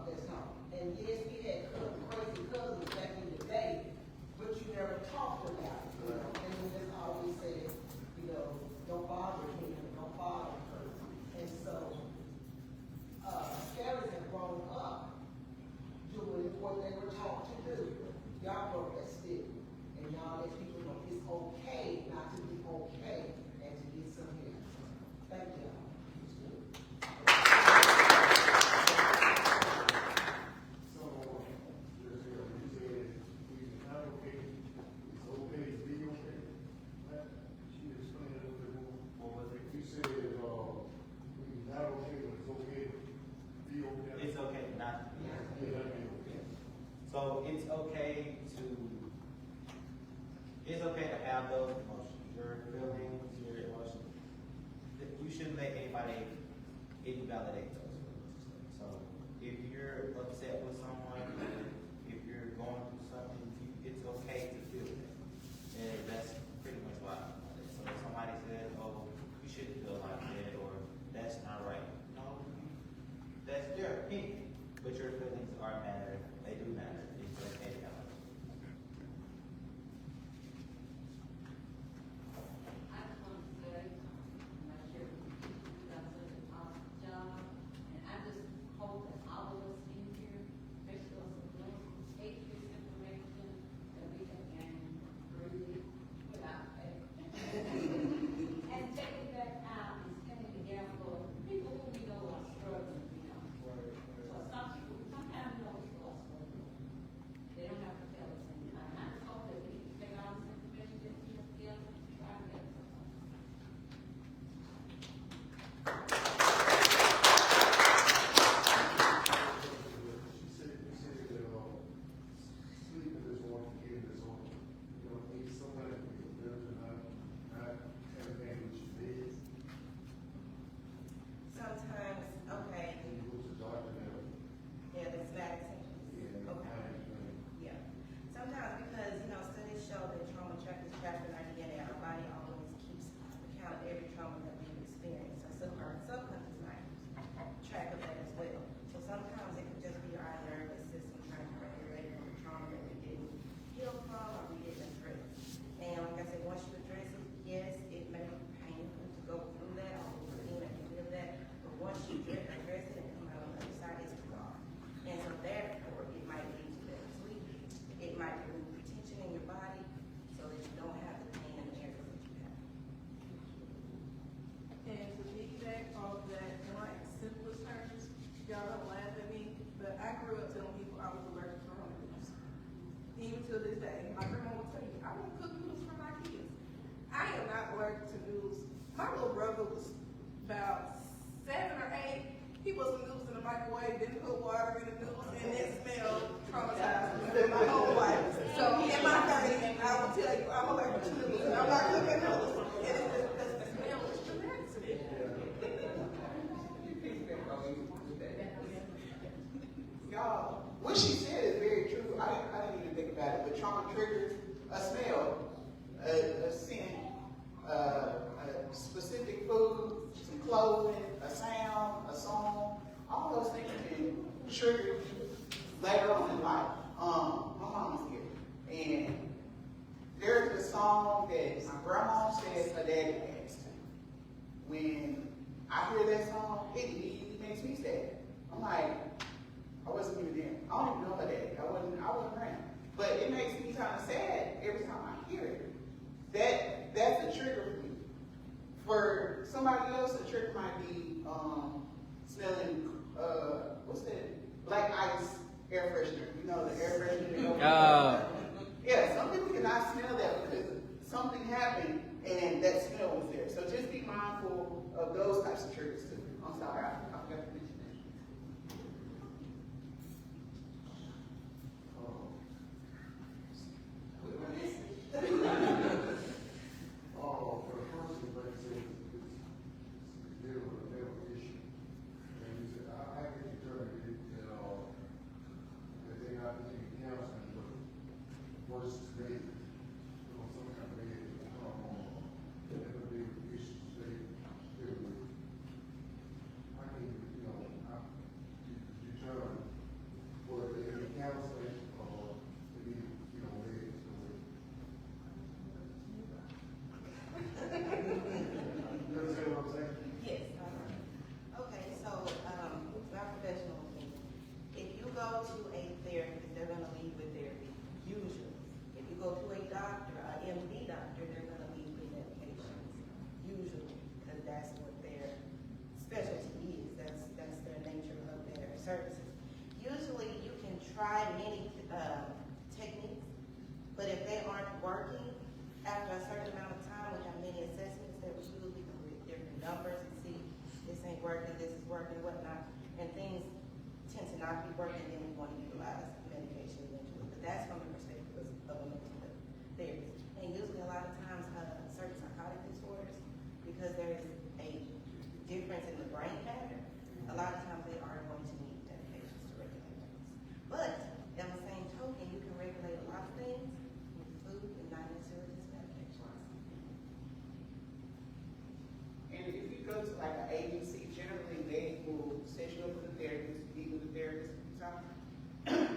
that's all. And yes, we had crazy cousins back in the day, but you never talked about it, you know, and we just always said, you know, don't bother him, don't bother her. And so, parents have grown up doing what they were taught to do. Y'all broke that stigma, and y'all let people know it's okay not to be okay and to get some help. Thank y'all. It's good. So, you said it's not okay, it's okay to be okay. She explained it a little bit more. What was it? You said, it's not okay, but it's okay to be okay. It's okay not to be. Yeah, that'd be okay. So it's okay to have those emotions, your feelings, your emotions. You shouldn't let anybody invalidate those feelings. So if you're upset with someone, if you're going through something, it's okay to feel that. And that's pretty much why I want it. So if somebody says, oh, you shouldn't feel like that, or that's not right. No, that's their opinion. But your feelings are matter. They do matter. It's okay to have it. I just want to say, I'm not sure if you guys done such an awesome job, and I just hope that all of us in here, especially those who take this information, that we can breathe it without faith. And take it back out and stand in the gap for people who we know are struggling, you know. So some people, sometimes we know people are struggling. They don't have to tell us anything. I just hope that we can take all this information that we have together and try to get it. She said, you said that, sleeping is one, getting is one. You don't need somebody who can live and not everything that you need. Sometimes, okay, And you go to the doctor now. yeah, that's bad Yeah, okay. Yeah. Sometimes because, you know, studies show that trauma track is trapped in our DNA. Our body always keeps account of every trauma that we've experienced. So our subconscious mind keeps track of that as well. So sometimes it could just be our nervous system trying to regulate from the trauma that we didn't heal from or we didn't address. And like I said, once you address it, yes, it may be painful to go through that or to live that. But once you address it and come out on the other side, it's gone. And so therefore, it might lead to better sleep. It might remove tension in your body so that you don't have the pain and the areas that you have. And to piggyback off that, in like simplest terms, y'all don't laugh at me, but I grew up telling people I was allergic to ramen noodles. Even to this day, my grandma will tell you, I won't cook noodles for my kids. I am not allergic to noodles. My little brother was about 7 or 8. He put some noodles in the microwave, didn't put water in the noodles, and it smelled traumatized me my whole life. So in my 30s, I will tell you, I'm allergic to noodles, and I'm not cooking noodles. And it's just, the smell is traumatic to me. Y'all, what she said is very true. I didn't even think about it, but trauma triggers a smell, a scent, Daddy asked him. When I hear that song, it immediately makes me sad. I'm like, I wasn't even there. I don't even know her daddy. I wasn't around. But it makes me kind of sad every time I hear it. That's a trigger for me. For somebody else, a trigger might be smelling what's that? Black ice air freshener. You know, the air freshener. Yeah, some people cannot smell that because something happened and that smell was there. So just be mindful of those types of triggers too. I'm sorry, I forgot to mention that. For the person, like I said, it's dealing with a mental issue. And you said, I get determined that they not taking counseling, but versus maybe, some kind of maybe mental issues they deal with. I can, determine whether they need counseling or they need, maybe. You understand what I'm saying? Yes. Okay, so, my professional opinion, if you go to a therapist, they're gonna leave with therapy, usually. If you go to a doctor, a MD doctor, they're gonna leave with medications, usually, because that's what their specialty is, that's their nature of their services. Usually, you can try many, techniques, but if they aren't working, after a certain amount of time, we have many assessments that we usually can look at different numbers and see this ain't working, this is working, whatnot, and things tend to not be working, then we want to utilize medication eventually. But that's from the perspective of a mental therapist. And usually a lot of times certain psychotic disorders, because there is a difference in the brain pattern, a lot of times they are going to need medications to regulate things. But on the same token, you can regulate a lot of things with food and not necessarily just medications. And if you go to like an agency, generally they will set you up with a therapist, meet with a therapist a few times.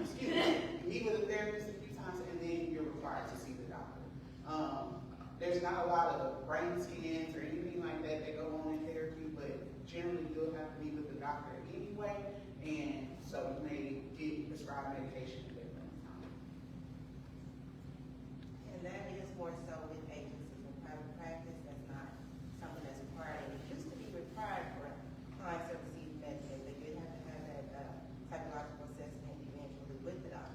Excuse me, meet with a therapist a few times, and then you're required to see the doctor. There's not a lot of brain scans or anything like that that go on in therapy, but generally you'll have to meet with the doctor anyway, and so you may get prescribed medication at that point in time. And that is more so with agencies and private practice. That's not something that's required. And it used to be required for clients that receive Medicaid. They did have to have that psychological assessment eventually with the doctor.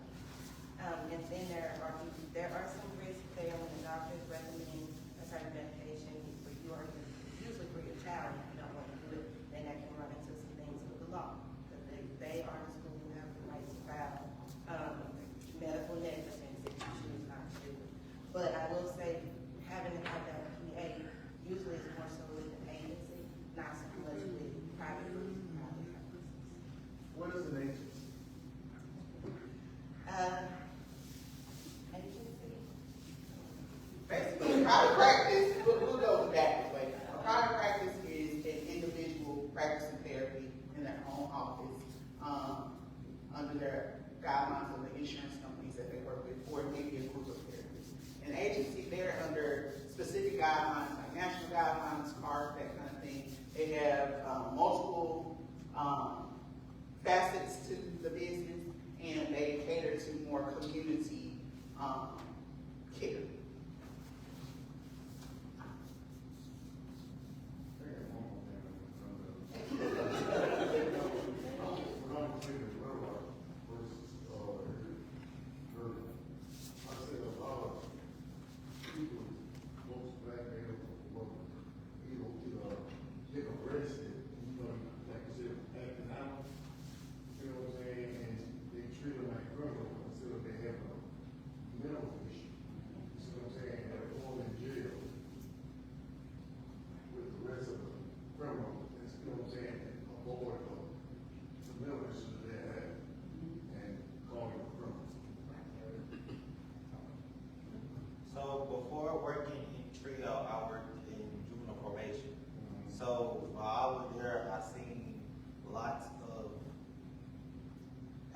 And then there are some risks there when the doctor is recommending a certain medication for you or usually for your child. If you don't want to do it, then that can run into some things with the law. Because they are the school who have the right to file medical negligence if you choose not to do it. But I will say, having to have that PA usually is more so with an agency, not so much with private practices. What is an agency? Agency? Basically, private practice, we'll go back this way. A private practice is an individual practicing therapy in their own office, under their guidelines of the insurance companies that they work with, or maybe a group of therapists. An agency, they're under specific guidelines, like national guidelines, CARF, that kind of thing. They have multiple facets to the business, and they cater to more community care. So before working in Trio, I worked in juvenile probation. So while I was there, I seen lots of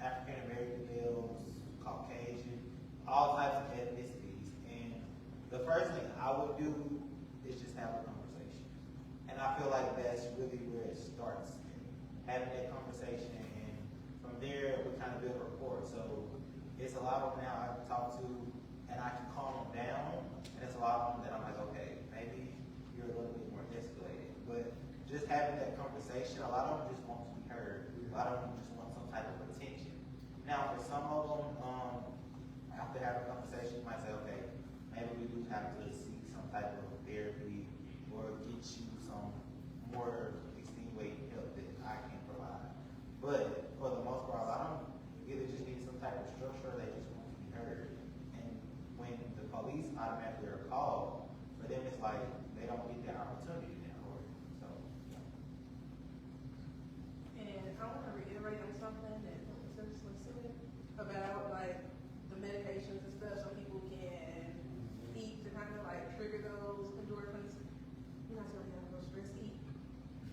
African American males, Caucasian, all types of ethnicities. And the first thing I would do is just have a So it's a lot of them now I talk to, and I can calm them down, and it's a lot of them that I'm like, okay, maybe you're a little bit more escalated. But just having that conversation, a lot of them just want to be heard. A lot of them just want some type of attention. Now, for some of them, after having a conversation, you might say, okay, maybe we do have to seek some type of therapy or get you some more extenuating help that I can provide. But for the most part, a lot of them either just need some type of structure or they just want to be heard. And when the police automatically are called, for them it's like they don't get that opportunity now. So, And I want to reiterate on something that Cicely said about like the medications and stuff, so people can eat to kind of like trigger those endorphins. We're not telling you how to go stress eat.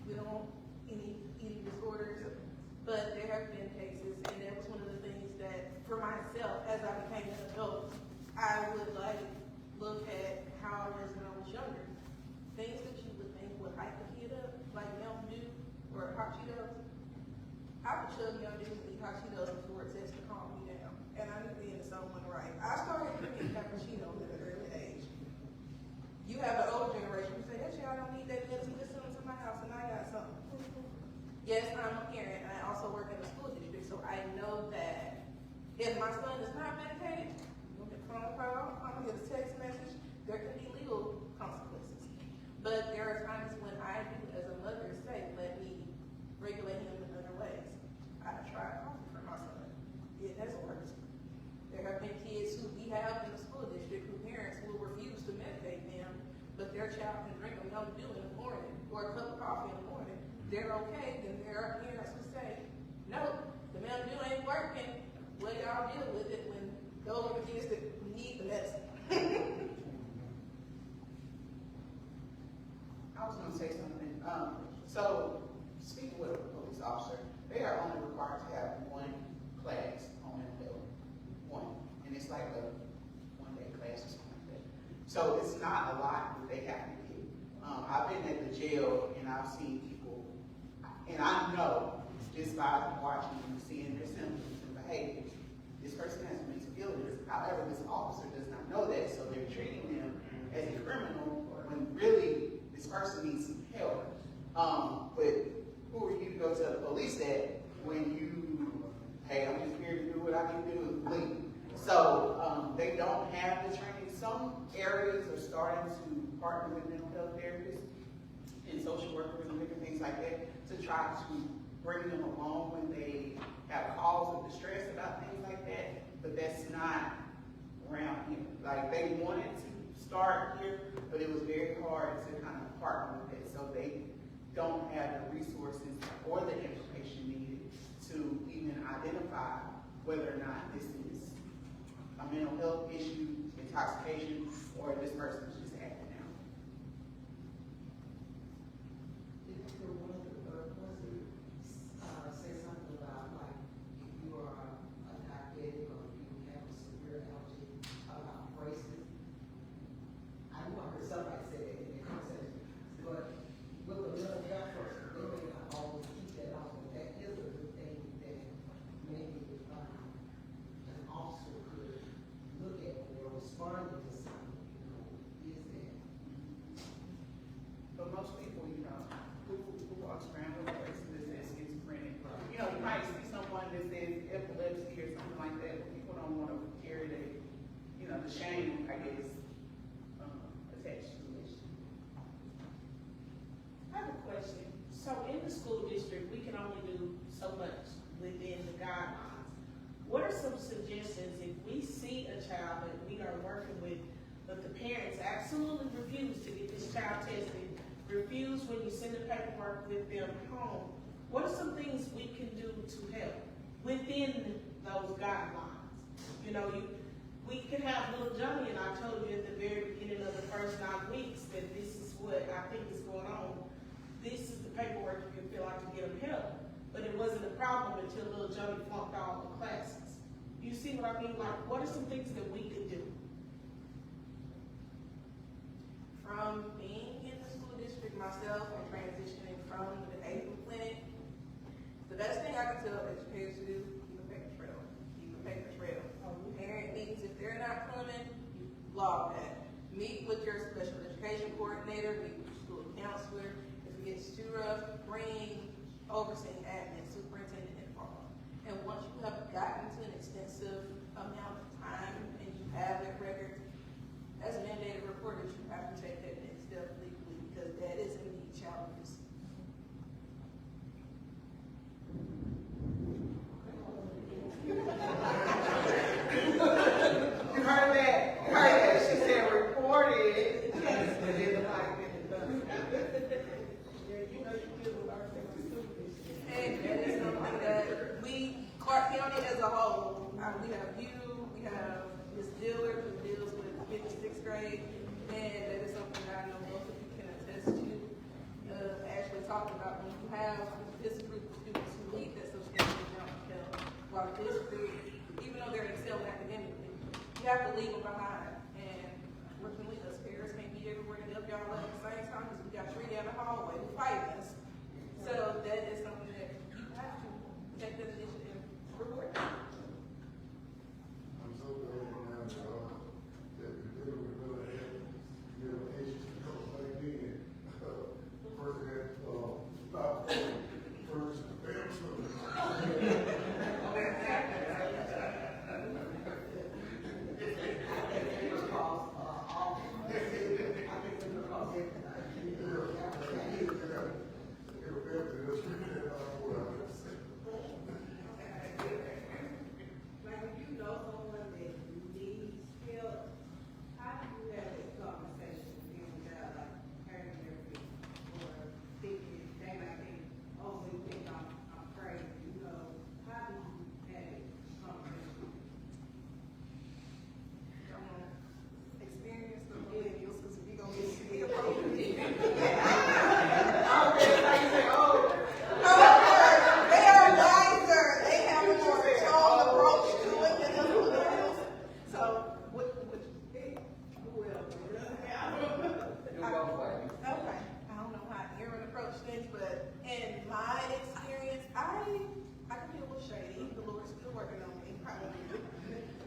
We don't want any eating disorders, but there have been cases, and that was one of the things that for myself, as I became an adult, I would like look at how I was when I was younger. Things that you would think would hype a kid up, like Mountain Dew or Hot Cheetos. I would chug Mountain Dew and eat Hot Cheetos before it says to calm me down. And I knew being someone right. I started drinking cappuccinos at an early age. You have the older generation who say, that shit, I don't need that medicine, just send it to my house and I got something. Yes, I'm a parent and I also work in a school district, so I know that if my son is not medicated, you'll get a phone call, I'm gonna get a text message, there can be legal consequences. But there are times when I do, as a mother, say, let me regulate him in other ways. I tried coffee for my son. It has worked. There have been kids who we have in the school district whose parents will refuse to medicate them, but their child can drink a Mountain Dew in the morning or a cup of coffee in the morning. They're okay, then there are parents who say, no, the Mountain Dew ain't working. Well, y'all deal with it when those are the kids that need the medicine. I was gonna say something. So, speaking with a police officer, they are only required to have one class on mental health. One. And it's like a one-day class or something like that. So it's not a lot that they have to get. I've been at the jail and I've seen people, and I know just by watching and seeing their symptoms and behaviors, this person has a mental illness. However, this officer does not know that, so they're treating them as a criminal when really this person needs some help. But who are you to go to the police that when you, hey, I'm just here to do what I can do and leave. So they don't have the training. Some areas are starting to partner with mental health therapists and social workers and different things like that to try to bring them along when they have calls of distress about things like that. But that's not around here. Like they wanted to start here, but it was very hard to kind of partner with it. So they don't have the resources or the information needed to even identify whether or not this is a mental health issue, intoxication, or this person is just acting out. Say something about like if you are a diabetic or if you have a severe allergy about braces. I know I heard somebody say that in the conversation, but with a little young person, they may not always keep that on, but that is a good thing that maybe an officer could look at when they're responding to something, is that. But most people, you know, who walks around with a person that says schizophrenic, you know, you might see someone that says epilepsy or something like that, but people don't want to carry the, you know, the shame, I guess, attached to it. I have a question. So in the school district, we can only do so much within the guidelines. What are some suggestions if we see a child that we are working with, but the parents absolutely refuse to get this child tested, refuse when you send the paperwork with them home? What are some things we can do to help within those guidelines? You know, we can have little Johnny, and I told you at the very beginning of the first 9 weeks that this is what I think is going on. This is the paperwork you can fill out to get them help. But it wasn't a problem until little Johnny flunked all the classes. You see what I mean? Like, what are some things that we could do? From being in the school district myself and transitioning from the behavior clinic, the best thing I can tell educators to do, keep a paper trail. Keep a paper Shura, Green, overseeing admin, superintendent, and farm. And once you have gotten to an extensive amount of time and you have that record, as mandated reporters, you have to take that next step legally because that is indeed challenges. You heard that? You heard that? She said reported. Yes. And then the mic been done. And that is something that we, Clark County as a whole, we have you, we have Ms. Dillard who deals with 5th and 6th grade, and that is something that I know both of you can attest to. Ashley talked about when you have this group of students who need that substantial amount of help, while this group, even though they're excelling academically, you have to leave them behind. And unfortunately, us parents can't be everywhere to help y'all at the same time because we got 3 down the hallway who fighting us. So that is something that you have to take that initiative to report. I'm so glad now that we're dealing with mental health, issues, because like then, the person had, stop, first, Like if you know someone that needs help, how do you have that conversation with them without like hurting their feelings or thinking they might think, oh, so you think I'm crazy, you know? How do you have that conversation? Experience the millennials because we gonna get severe problems. They are wiser. They have a more controlled approach to it than the millennials. So, what you think? Okay. I don't know how Aaron approached things, but in my experience, I can be a little shady. The Lord's still working on me, probably.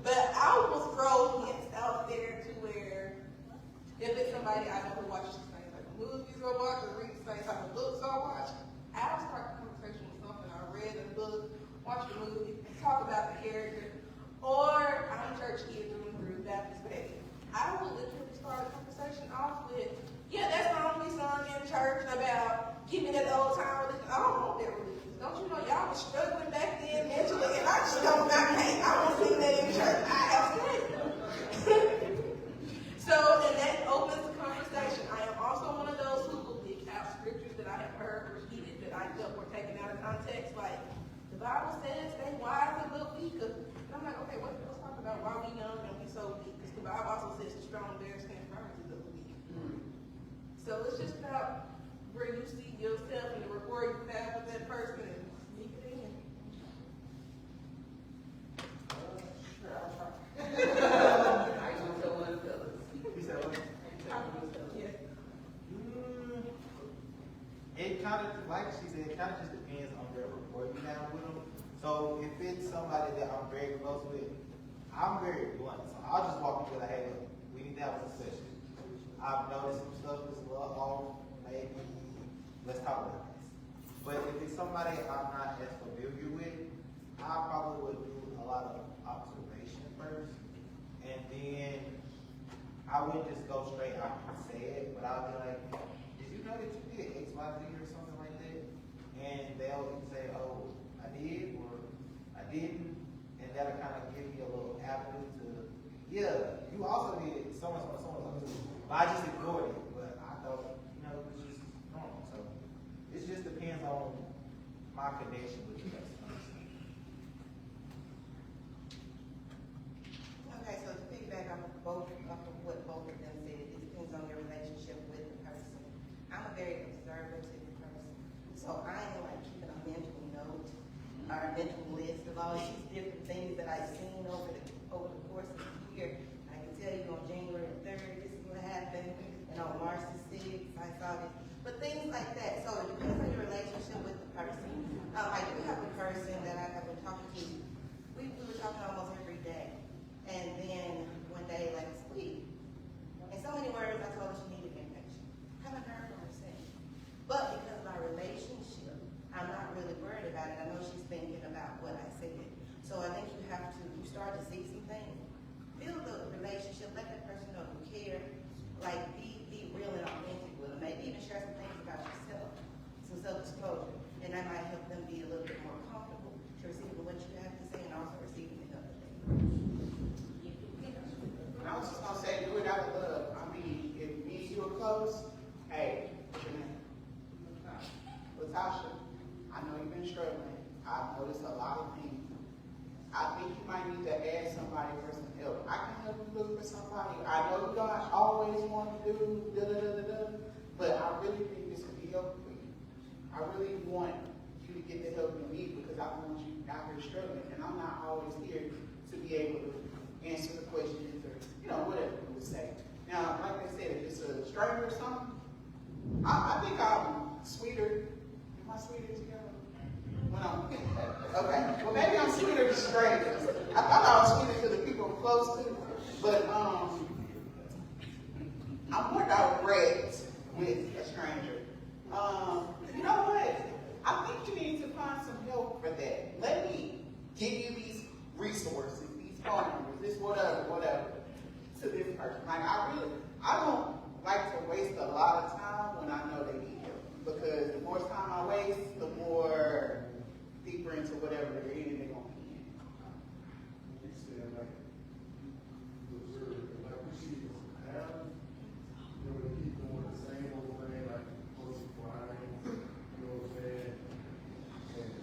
But I will throw hints out there to where if it's somebody I know who watches the same type of movies I watch or reads the same type of books I watch, I'll start the conversation with something I read in the book, watch the movie, talk about the character, or I'm a church kid through and through, Baptist baby. I will literally start a conversation off with, yeah, that's my only song in church about give me that old time religion. I don't want that religion. Don't you know y'all was struggling back then mentally, and I just don't, I can't, I won't sing that in church. I absolutely. So, and that opens the conversation. I am also one of those who will pick out scriptures that I have heard repeated that I felt were taken out of context, like the Bible says stay wise and but weak. And I'm like, okay, let's talk about why we young and we so weak. Because the Bible also says the strong bear stand firm to the weak. So it's just about where you see yourself and the rapport you have with that person and sneak it in. It kind of, like she said, it kind of just depends on their rapport you have with them. So if it's somebody that I'm very close with, I'm very blunt. So I'll just walk up and be like, hey, look, we need to have a discussion. I've noticed some stuff is a little off, maybe let's talk about this. But if it's somebody I'm not as familiar with, I probably would do a lot of observation first. And then I wouldn't just go straight out and say it, but I'll be like, did you know that you did X, Y, Z or something like that? And they'll say, oh, I did or I didn't. And that'll kind of give me a little avenue to, yeah, you also did so-and-so and so-and-so. But I just ignored it, but I thought, you know, it was just normal. So it just depends on my connection with the person. Okay, so to piggyback off of what both of them said, it depends on your relationship with the person. I'm a very observative person, so I am like keeping a mental note or a mental list of all these different things that I've seen over the course of the year. I can tell you on January 3rd, this is what happened, and on March the 6th, I saw this. But things like that. So it depends on your relationship with the person. I do have a person that I have been talking to. We were talking almost every day. And then one day last week, in so many words, I told her she needed medication. Haven't heard from her since. But because of our start to see some things, build a relationship, let that person know you care, like be real and authentic with them, maybe even share some things about yourself, some self-disclosure, and that might help them be a little bit more comfortable to receiving what you have to say and also receiving the other things. And I was just gonna say, do it out of love. I mean, if me and you are close, hey, what's your name? Latasha, I know you've been struggling. I've noticed a lot of things. I think you might need to ask somebody for some help. I can help you look for somebody. I know you don't always want to do da-da-da-da-da, but I really think this could be helpful for you. I really want you to get the help you need because I want you out here struggling, and I'm not always here to be able to answer the questions or, whatever you would say. Now, like I said, if it's a stranger or something, I think I'm sweeter. Am I sweeter together? When I'm, okay, well maybe I'm sweeter to strangers. I thought I was sweeter to the people I'm close to, but I'm more direct with a stranger. You know what? I think you need to find some help for that. Let me give you these resources, these phone numbers, this whatever, to this person. Like I don't like to waste a lot of time when I know they need help. Because the more time I waste, the more deeper into whatever they're in, they're going to be in. We said, like, you observe, like we see this pattern, they keep doing the same old thing, like, close to crying, you know what I'm saying? And,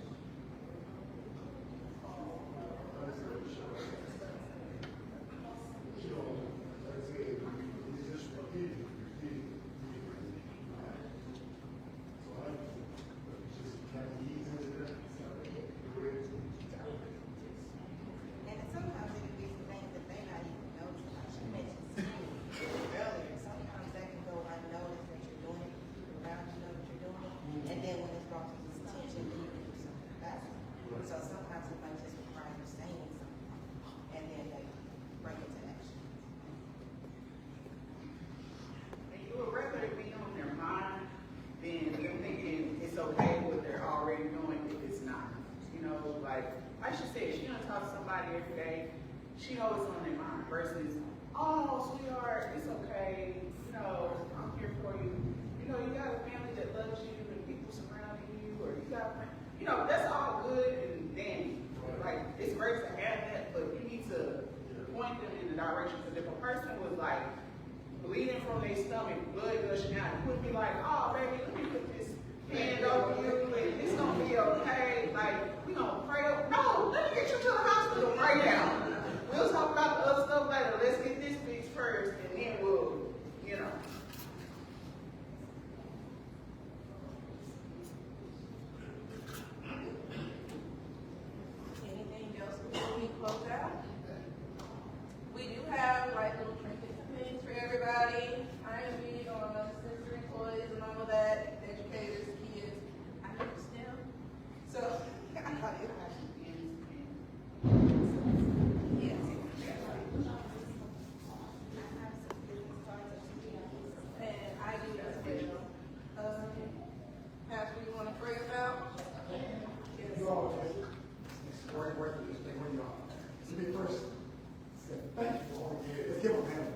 like I said, it's just repeating. So I just kind of ease into that. And sometimes it can be some things that they not even notice, like she mentioned earlier. Sometimes that can go unnoticed that you're doing it, people around you know that you're doing it, and then when it's brought to his attention, then you can do something about it. So sometimes it might just require you saying something, and then they bring it to action. And you would rather it be on their mind than them thinking it's okay what they're already doing if it's not. Like she said, she don't talk to somebody every day. She knows it's on their mind versus, oh, sweetheart, it's okay. I'm here for you. You got a family that loves you and people surrounding you, or you got, that's all good and dandy. Like, it's great to have that, but you need to point them in the direction. Because if a person was like bleeding from their stomach, blood gushing out, you would be like, oh, baby, let me put this hand over you, and it's gonna be okay. Like, we gonna pray. No, let me get you to the hospital right now. We'll talk about the other stuff later. Let's get this fixed first, and then we'll, Anything else before we close out? We do have like little trinkets and things for everybody. I am big on sensory toys and all of that, educators, kids. I know STEM. So, yes. And I do as well. Pastor, you want to pray us out? Yes. You all just work with this thing when you are. Let me first say thank you for all you did. Let's give them a hand.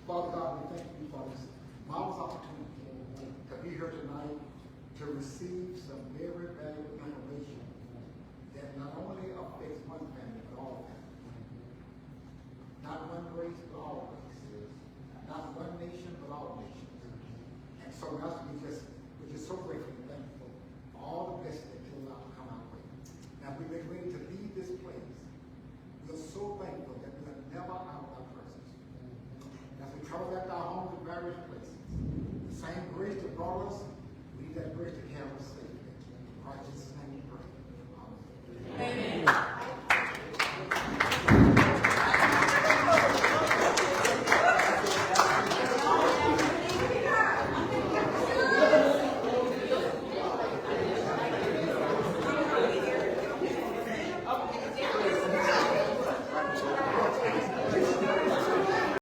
Father God, we thank you for this marvelous opportunity to be here tonight to receive some very valuable information that not only affects one family, but all families. Not one race, but all races. Not one nation, but all nations. And so, Master, we're just so grateful and thankful for all the blessings that you allow to come our way. Now, we've been ready to leave this place. We're so thankful that we are never out of our presence. As we travel back to our homes in various places, the same grace that brought us, we need that grace to carry us safely. In Christ's name we pray.